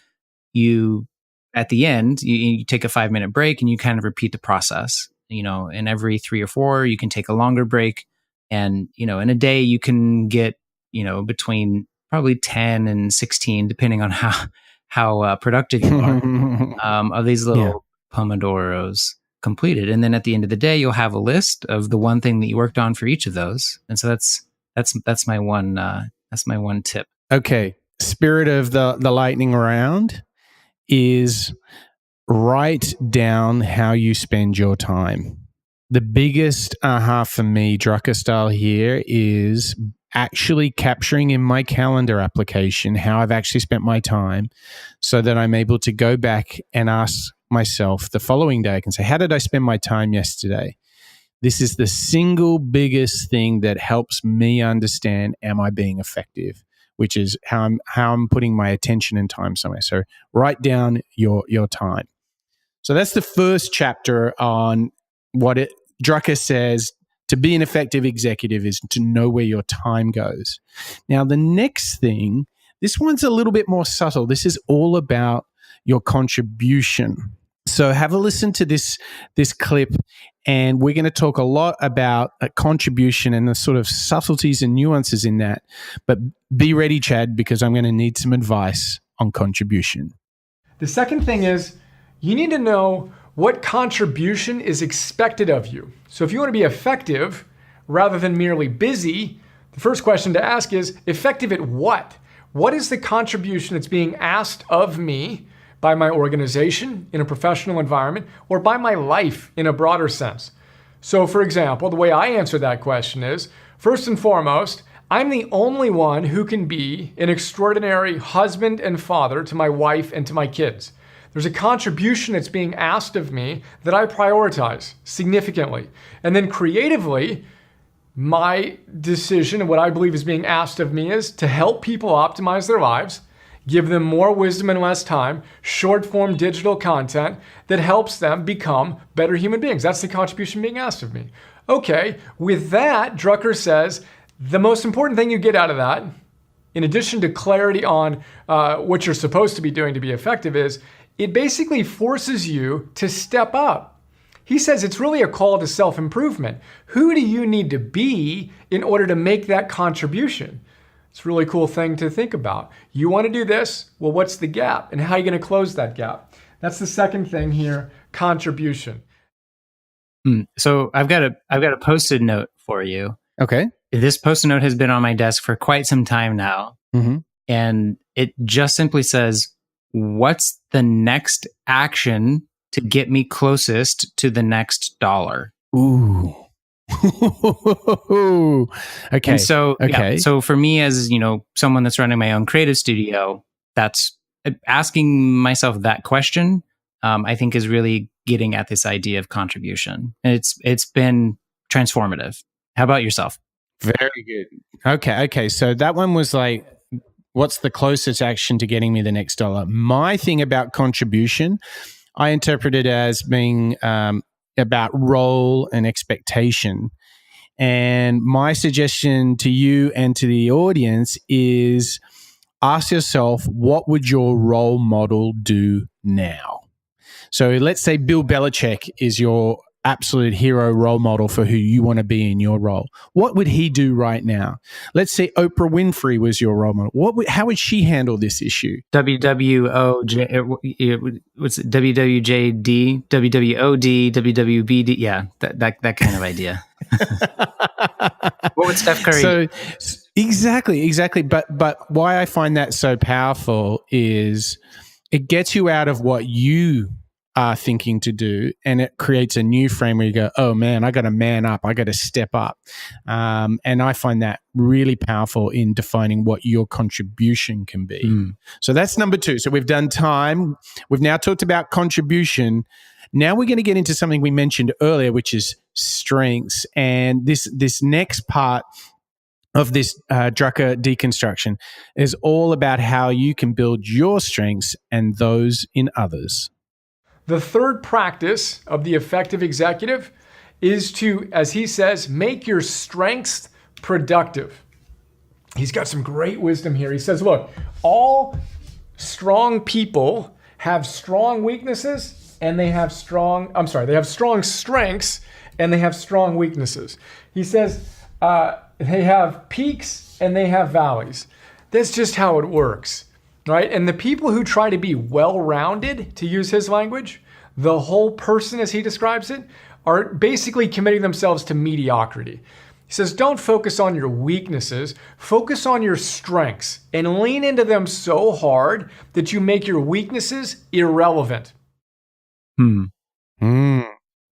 at the end, you take a 5-minute break and you kind of repeat the process. And every 3 or 4, you can take a longer break. And, in a day, you can get, between probably 10 and 16, depending on how productive you are, of these little Pomodoros completed. And then at the end of the day, you'll have a list of the one thing that you worked on for each of those. And so that's my one tip. Okay. Spirit of the lightning round is write down how you spend your time. The biggest aha for me, Drucker style here, is actually capturing in my calendar application how I've actually spent my time so that I'm able to go back and ask myself the following day. I can say, how did I spend my time yesterday? This is the single biggest thing that helps me understand, am I being effective? Which is how I'm putting my attention and time somewhere. So write down your time. So that's the first chapter on Drucker says to be an effective executive is to know where your time goes. Now, the next thing, this one's a little bit more subtle. This is all about your contribution. So have a listen to this clip, and we're going to talk a lot about contribution and the sort of subtleties and nuances in that. But be ready, Chad, because I'm going to need some advice on contribution. The second thing is you need to know what contribution is expected of you. So if you want to be effective rather than merely busy, the first question to ask is, effective at what? What is the contribution that's being asked of me by my organization in a professional environment or by my life in a broader sense? So for example, the way I answer that question is, first and foremost, I'm the only one who can be an extraordinary husband and father to my wife and to my kids. There's a contribution that's being asked of me that I prioritize significantly. And then creatively, my decision and what I believe is being asked of me is to help people optimize their lives, give them more wisdom in less time, short-form digital content that helps them become better human beings. That's the contribution being asked of me. Okay, with that, Drucker says, the most important thing you get out of that, in addition to clarity on what you're supposed to be doing to be effective, is it basically forces you to step up. He says it's really a call to self-improvement. Who do you need to be in order to make that contribution? It's a really cool thing to think about. You want to do this? Well, what's the gap? And how are you going to close that gap? That's the second thing here, contribution. So I've got a Postit note for you. Okay. This Postit note has been on my desk for quite some time now. Mm-hmm. And it just simply says, what's the next action to get me closest to the next dollar? Ooh. Okay. And so, so for me, as someone that's running my own creative studio, that's asking myself that question. I think is really getting at this idea of contribution, and it's been transformative. How about yourself? Very good. Okay. So that one was like, what's the closest action to getting me the next dollar? My thing about contribution, I interpret it as being about role and expectation. And my suggestion to you and to the audience is ask yourself, what would your role model do now? So let's say Bill Belichick is your absolute hero role model for who you want to be in your role. What would he do right now? Let's say Oprah Winfrey was your role model. How would she handle this issue? What's it? WWJD, WWOD, WWBD. Yeah, that kind of idea. What would Steph Curry? So exactly. But why I find that so powerful is it gets you out of what you are thinking to do, and it creates a new frame where you go, oh man, I got to man up, I got to step up. And I find that really powerful in defining what your contribution can be. So that's number 2. So we've done time. We've now talked about contribution. Now we're going to get into something we mentioned earlier, which is strengths. And this next part of this Drucker deconstruction is all about how you can build your strengths and those in others. The third practice of the effective executive is to, as he says, make your strengths productive. He's got some great wisdom here. He says, look, all strong people have strong weaknesses and they have strong strengths and they have strong weaknesses. He says they have peaks and they have valleys. That's just how it works. Right? And the people who try to be well-rounded, to use his language, the whole person as he describes it, are basically committing themselves to mediocrity. He says, don't focus on your weaknesses, focus on your strengths and lean into them so hard that you make your weaknesses irrelevant.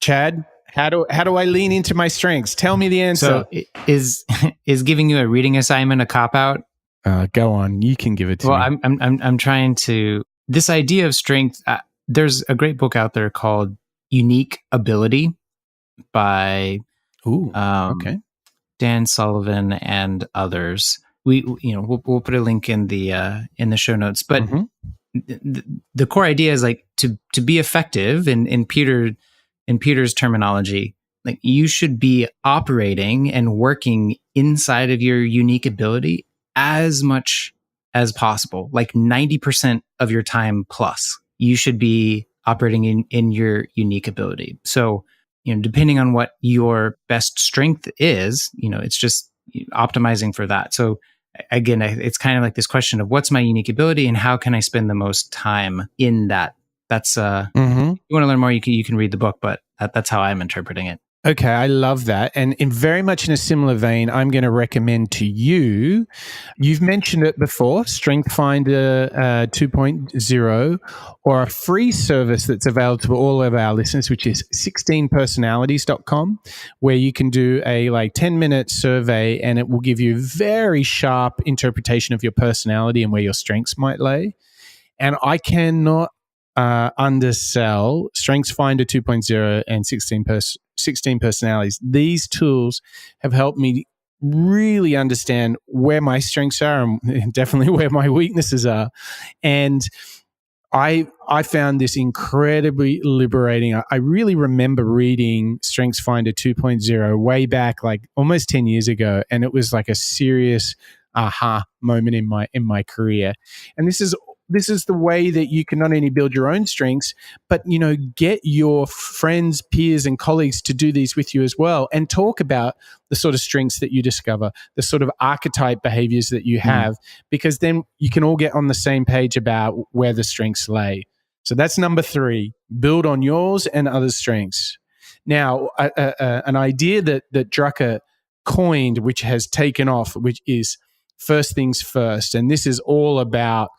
Chad, how do I lean into my strengths? Tell me the answer. So is giving you a reading assignment a cop-out? Go on. You can give it to me. Well, I'm trying to. This idea of strength. There's a great book out there called Unique Ability by Dan Sullivan and others. We'll put a link in the show notes. But the core idea is like to be effective. And Peter in Peter's terminology, like you should be operating and working inside of your unique ability as much as possible, like 90% of your time plus. You should be operating in your unique ability. So, depending on what your best strength is, it's just optimizing for that. So again, it's kind of like this question of what's my unique ability and how can I spend the most time in that? That's, if you want to learn more, you can read the book, but that's how I'm interpreting it. Okay, I love that. And in very much in a similar vein, I'm going to recommend to you, you've mentioned it before, StrengthsFinder 2.0, or a free service that's available to all of our listeners, which is 16personalities.com, where you can do a 10-minute survey and it will give you very sharp interpretation of your personality and where your strengths might lay. And I cannot undersell StrengthsFinder 2.0 and 16 personalities. These tools have helped me really understand where my strengths are and definitely where my weaknesses are. And I found this incredibly liberating. I really remember reading StrengthsFinder 2.0 way back, almost 10 years ago, and it was like a serious aha moment in my career. And this is the way that you can not only build your own strengths, but, get your friends, peers, and colleagues to do these with you as well and talk about the sort of strengths that you discover, the sort of archetype behaviors that you have, because then you can all get on the same page about where the strengths lay. So that's number 3, build on yours and others' strengths. Now, an idea that Drucker coined, which has taken off, which is first things first. And this is all about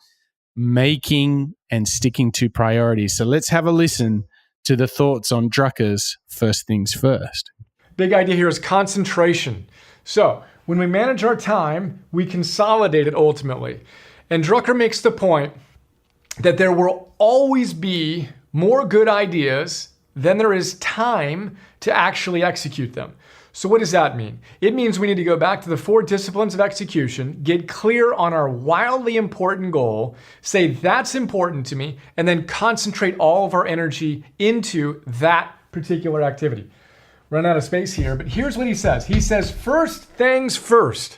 making and sticking to priorities. So let's have a listen to the thoughts on Drucker's first things first. Big idea here is concentration. So when we manage our time, we consolidate it ultimately. And Drucker makes the point that there will always be more good ideas than there is time to actually execute them. So what does that mean? It means we need to go back to the 4 disciplines of execution, get clear on our wildly important goal, say that's important to me, and then concentrate all of our energy into that particular activity. Run out of space here, but here's what he says. He says, first things first.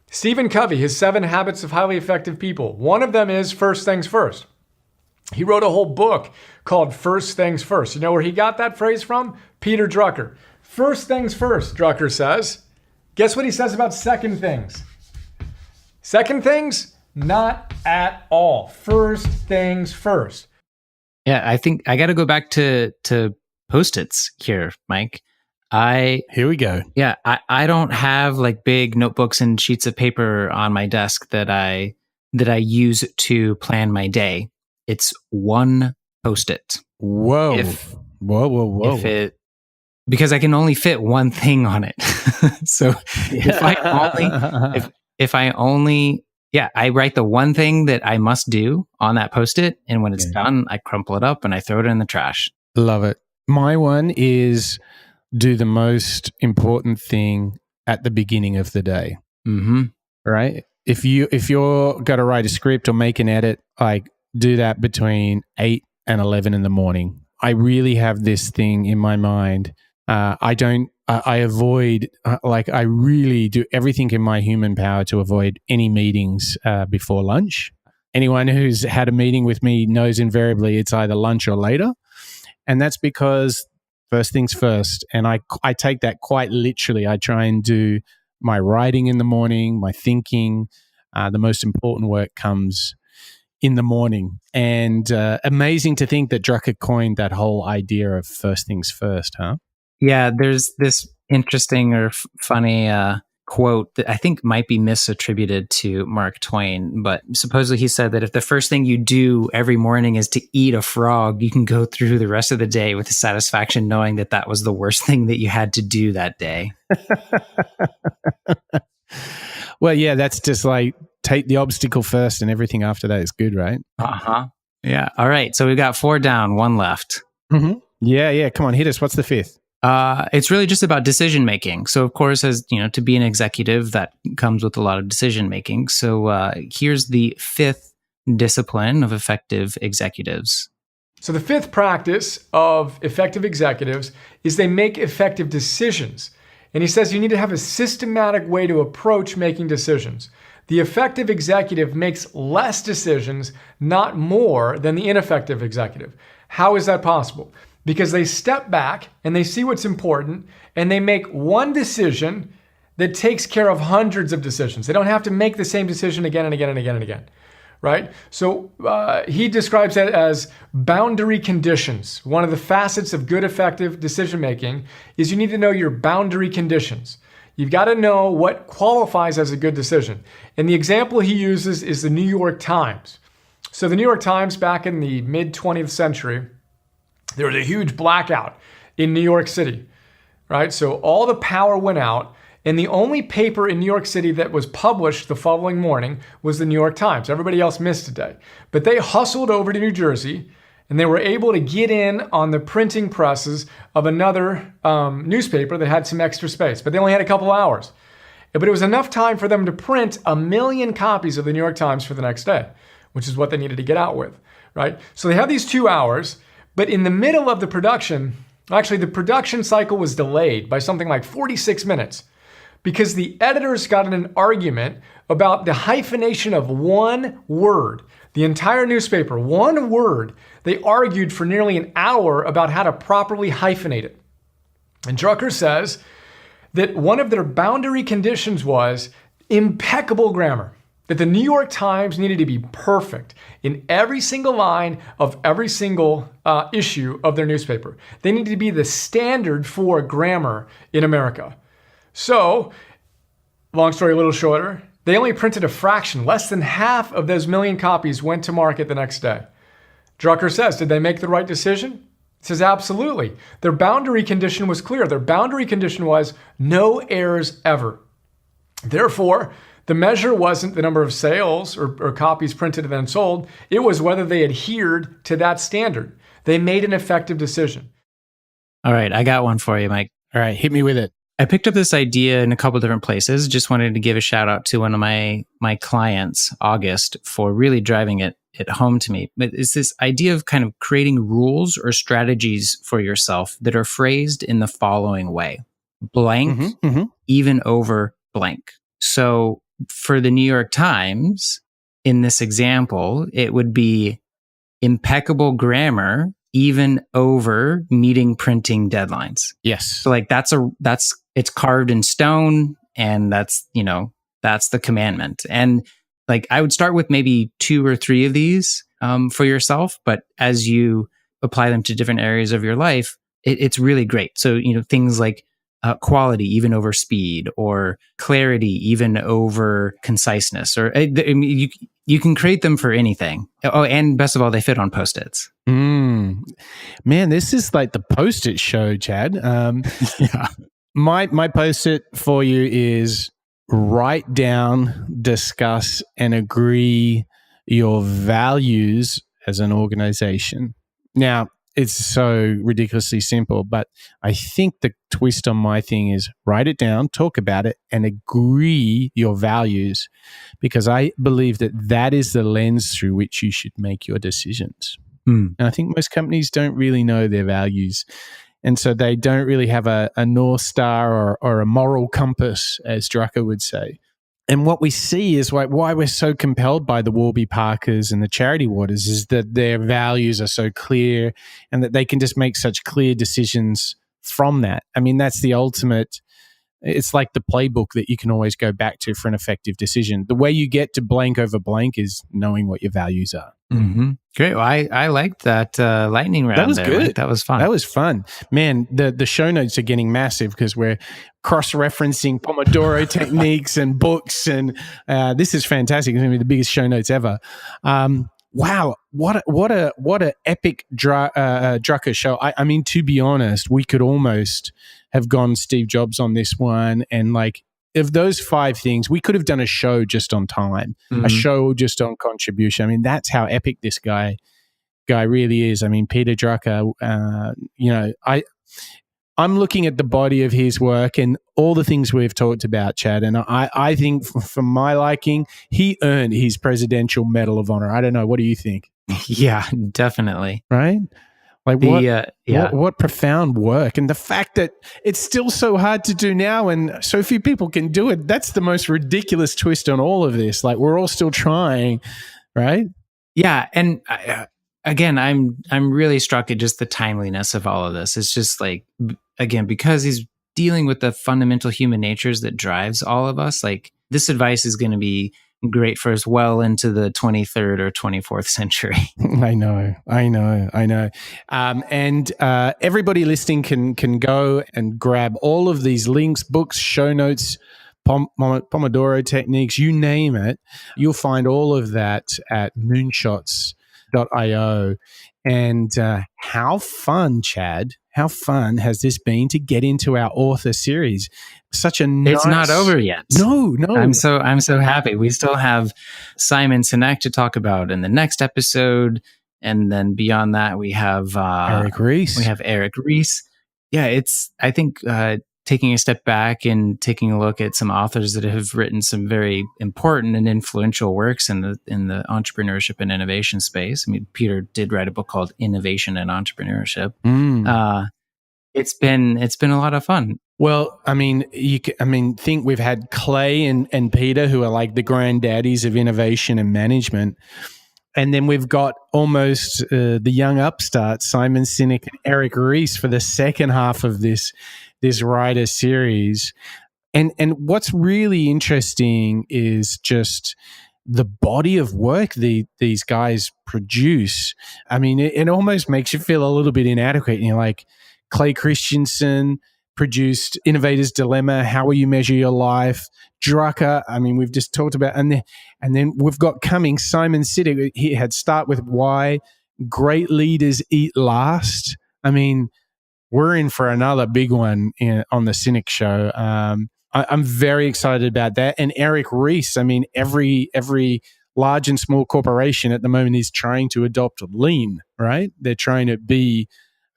Stephen Covey, his 7 habits of highly effective people. One of them is first things first. He wrote a whole book called First Things First. You know where he got that phrase from? Peter Drucker. First things first, Drucker says. Guess what he says about second things? Second things, not at all. First things first. Yeah, I think I got to go back to Post-its here, Mike. Here we go. Yeah, I don't have big notebooks and sheets of paper on my desk that I use to plan my day. It's one Post-it. Whoa. Whoa. Because I can only fit one thing on it. So if I only, I write the one thing that I must do on that Post-it. And when it's done, I crumple it up and I throw it in the trash. Love it. My one is do the most important thing at the beginning of the day. Mm-hmm. Right? If you're going to write a script or make an edit, do that between 8 and 11 in the morning. I really have this thing in my mind. I avoid, I really do everything in my human power to avoid any meetings before lunch. Anyone who's had a meeting with me knows invariably it's either lunch or later. And that's because first things first. And I take that quite literally. I try and do my writing in the morning, my thinking. The most important work comes in the morning. And amazing to think that Drucker coined that whole idea of first things first, huh? Yeah, there's this interesting or funny quote that I think might be misattributed to Mark Twain, but supposedly he said that if the first thing you do every morning is to eat a frog, you can go through the rest of the day with the satisfaction knowing that that was the worst thing that you had to do that day. Well, yeah, that's just take the obstacle first and everything after that is good, right? Uh-huh. Yeah. All right. So we've got 4 down, 1 left. Mm-hmm. Yeah. Come on, hit us. What's the 5th? It's really just about decision making. So, of course, as you know, to be an executive, that comes with a lot of decision making. So, here's the 5th discipline of effective executives: So the fifth practice of effective executives is they make effective decisions. And he says you need to have a systematic way to approach making decisions. The effective executive makes less decisions, not more, than the ineffective executive. How is that possible? Because they step back and they see what's important and they make one decision that takes care of hundreds of decisions. They don't have to make the same decision again and again and again and again. Right? So he describes that as boundary conditions. One of the facets of good, effective decision-making is you need to know your boundary conditions. You've got to know what qualifies as a good decision. And the example he uses is the New York Times. So the New York Times, back in the mid-20th century, there was a huge blackout in New York City, right? So all the power went out. And the only paper in New York City that was published the following morning was the New York Times. Everybody else missed a day. But they hustled over to New Jersey, and they were able to get in on the printing presses of another newspaper that had some extra space. But they only had a couple hours. But it was enough time for them to print 1 million copies of the New York Times for the next day, which is what they needed to get out with, right? So they had these 2 hours, but in the middle of the production, actually the production cycle was delayed by something like 46 minutes. Because the editors got in an argument about the hyphenation of one word. The entire newspaper, one word, they argued for nearly an hour about how to properly hyphenate it. And Drucker says that one of their boundary conditions was impeccable grammar. That the New York Times needed to be perfect in every single line of every single issue of their newspaper. They needed to be the standard for grammar in America. So, long story a little shorter, they only printed a fraction. Less than half of those 1 million copies went to market the next day. Drucker says, did they make the right decision? He says, absolutely. Their boundary condition was clear. Their boundary condition was no errors ever. Therefore, the measure wasn't the number of sales or copies printed and then sold. It was whether they adhered to that standard. They made an effective decision. All right, I got one for you, Mike. All right, hit me with it. I picked up this idea in a couple different places. Just wanted to give a shout out to one of my clients, August, for really driving it home to me. But it's this idea of kind of creating rules or strategies for yourself that are phrased in the following way: blank, even over blank. So for the New York Times, in this example, it would be impeccable grammar, even over meeting printing deadlines. Yes. So like it's carved in stone, and that's the commandment. And like I would start with maybe 2 or 3 of these for yourself, but as you apply them to different areas of your life, it's really great. So, things like quality even over speed, or clarity even over conciseness, or you can create them for anything. Oh, and best of all, they fit on Post-its. Man, this is like the Post-it show, Chad. Yeah. My Post-it for you is write down, discuss, and agree your values as an organization. Now, it's so ridiculously simple, but I think the twist on my thing is write it down, talk about it, and agree your values, because I believe that is the lens through which you should make your decisions. And I think most companies don't really know their values, and so they don't really have a North Star or a moral compass, as Drucker would say. And what we see is why we're so compelled by the Warby Parkers and the Charity Waters is that their values are so clear and that they can just make such clear decisions from that. I mean, that's the ultimate. It's like the playbook that you can always go back to for an effective decision. The way you get to blank over blank is knowing what your values are. Great. Well, I liked that lightning round. That was good. Right? That was fun. That was fun. Man, the show notes are getting massive because we're cross-referencing Pomodoro techniques and books, and this is fantastic. It's going to be the biggest show notes ever. Wow, what a epic Drucker show. I mean, to be honest, we could almost have gone Steve Jobs on this one, and like, of those 5 things, we could have done a show just on time, a show just on contribution. I mean, that's how epic this guy really is. I mean, Peter Drucker, I'm looking at the body of his work and all the things we've talked about, Chad, and I think, for my liking, he earned his Presidential Medal of Honor. I don't know. What do you think? Yeah, definitely. Right? Like The, what profound work, and the fact that it's still so hard to do now and so few people can do it. That's the most ridiculous twist on all of this. Like, we're all still trying, right? Yeah, and again, I'm really struck at just the timeliness of all of this. It's just like, again, because he's dealing with the fundamental human natures that drives all of us. Like, this advice is going to be great for us well into the 23rd or 24th century. I know. And everybody listening can go and grab all of these links, books, show notes, Pomodoro techniques, you name it. You'll find all of that at moonshots.io. And how fun, Chad, how fun has this been to get into our author series? Such a nice... It's not over yet. No. I'm so happy. We still have Simon Sinek to talk about in the next episode. And then beyond that, we have Eric Ries. Yeah, I think taking a step back and taking a look at some authors that have written some very important and influential works in the entrepreneurship and innovation space. I mean, Peter did write a book called Innovation and Entrepreneurship. It's been a lot of fun. Well, think we've had Clay and Peter, who are like the granddaddies of innovation and management. And then we've got almost the young upstarts, Simon Sinek and Eric Ries, for the second half of this writer series. And what's really interesting is just the body of work these guys produce. I mean, it almost makes you feel a little bit inadequate. You know, like Clay Christensen produced Innovator's Dilemma, How Will You Measure Your Life? Drucker, I mean, we've just talked about, and then we've got coming Simon Sinek. He had Start With Why, Great Leaders Eat Last. I mean, we're in for another big one on the Sinek Show. I'm very excited about that. And Eric Ries, I mean, every large and small corporation at the moment is trying to adopt lean, right? They're trying to be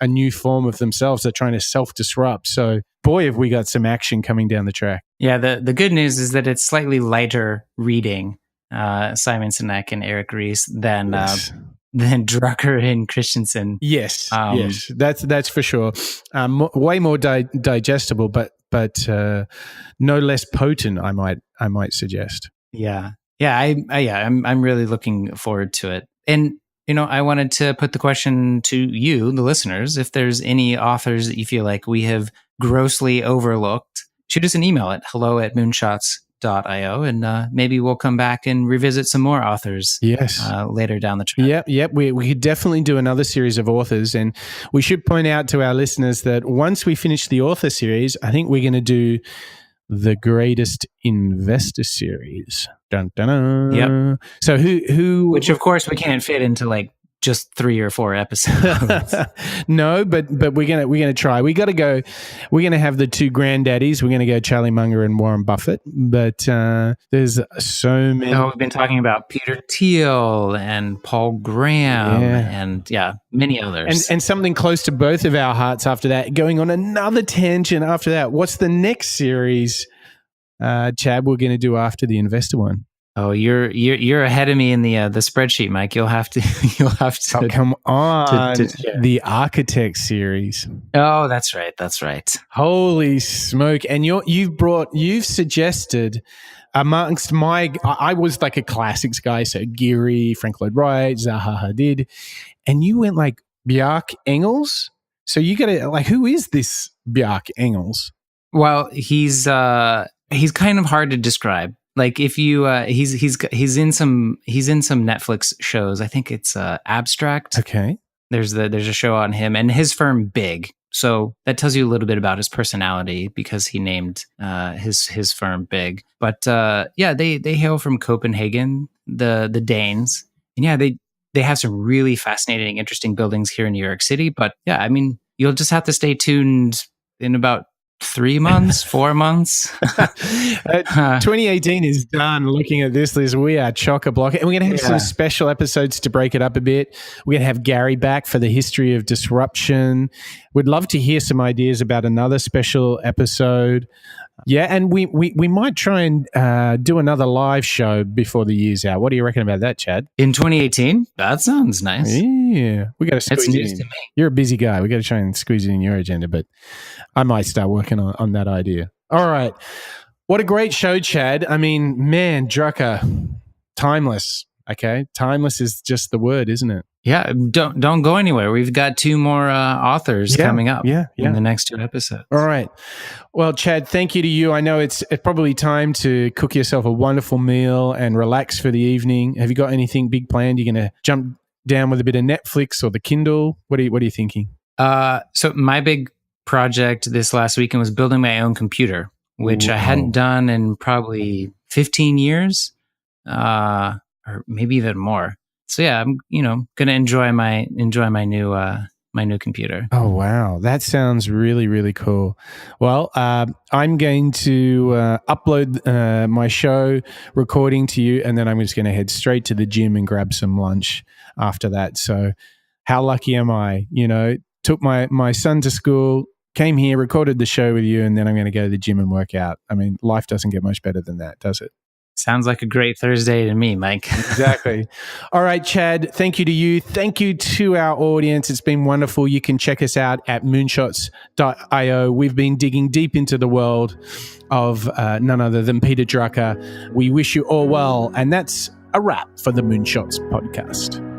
a new form of themselves. They're trying to self-disrupt. So, boy, have we got some action coming down the track. Yeah, the good news is that it's slightly lighter reading, Simon Sinek and Eric Ries, than Drucker and Christensen. Yes, yes, that's for sure. Way more digestible, but no less potent. I might suggest. Yeah. I'm really looking forward to it. And I wanted to put the question to you, the listeners, if there's any authors that you feel like we have grossly overlooked, shoot us an email at hello@moonshots.io, and maybe we'll come back and revisit some more authors later down the track. Yep. We could definitely do another series of authors, and we should point out to our listeners that once we finish the author series, I think we're going to do the Greatest Investor series. Dun, dun, dun. Yep. So who? Which of course we can't fit into like just 3 or 4 episodes. No, but we're gonna try. We got to go. We're gonna have the two granddaddies. We're gonna go Charlie Munger and Warren Buffett. But there's so many. We've been talking about Peter Thiel and Paul Graham and many others. And something close to both of our hearts after that. Going on another tangent after that. What's the next series, Chad, we're gonna do after the investor one? Oh, you're ahead of me in the spreadsheet, Mike. You'll have to. Oh, come on, the Architect series. Oh, that's right. Holy smoke! And you've suggested amongst I was like a classics guy, so Geary, Frank Lloyd Wright, Zaha Hadid, and you went like Bjarke Engels. So you got to like, who is this Bjarke Engels? Well, he's kind of hard to describe. Like if you he's in some Netflix shows. I think it's Abstract. Okay. There's a show on him and his firm Big. So that tells you a little bit about his personality because he named his firm Big. But they hail from Copenhagen, the Danes. And they have some really fascinating, interesting buildings here in New York City. But yeah, I mean, you'll just have to stay tuned in about 3 months, 4 months. 2018 is done. Looking at this list, we are chock-a-block. And we're going to have some special episodes to break it up a bit. We're going to have Gary back for the history of disruption. We'd love to hear some ideas about another special episode. Yeah, and we might try and do another live show before the year's out. What do you reckon about that, Chad? In 2018? That sounds nice. Yeah. We got to squeeze That's it news in. to me. You're a busy guy. We got to try and squeeze it in your agenda, but I might start working on that idea. All right. What a great show, Chad. I mean, man, Drucker, timeless. Okay. Timeless is just the word, isn't it? Yeah, don't go anywhere. We've got 2 more authors coming up in the next 2 episodes. All right. Well, Chad, thank you to you. I know it's probably time to cook yourself a wonderful meal and relax for the evening. Have you got anything big planned? You're going to jump down with a bit of Netflix or the Kindle? What are you thinking? So my big project this last weekend was building my own computer, which I hadn't done in probably 15 years, or maybe even more. So yeah, I'm going to enjoy my new computer. Oh wow, that sounds really, really cool. Well, I'm going to upload my show recording to you, and then I'm just going to head straight to the gym and grab some lunch after that. So how lucky am I? Took my son to school, came here, recorded the show with you, and then I'm going to go to the gym and work out. I mean, life doesn't get much better than that, does it? Sounds like a great Thursday to me, Mike. Exactly. All right, Chad, thank you to you. Thank you to our audience. It's been wonderful. You can check us out at moonshots.io. We've been digging deep into the world of none other than Peter Drucker. We wish you all well. And that's a wrap for the Moonshots podcast.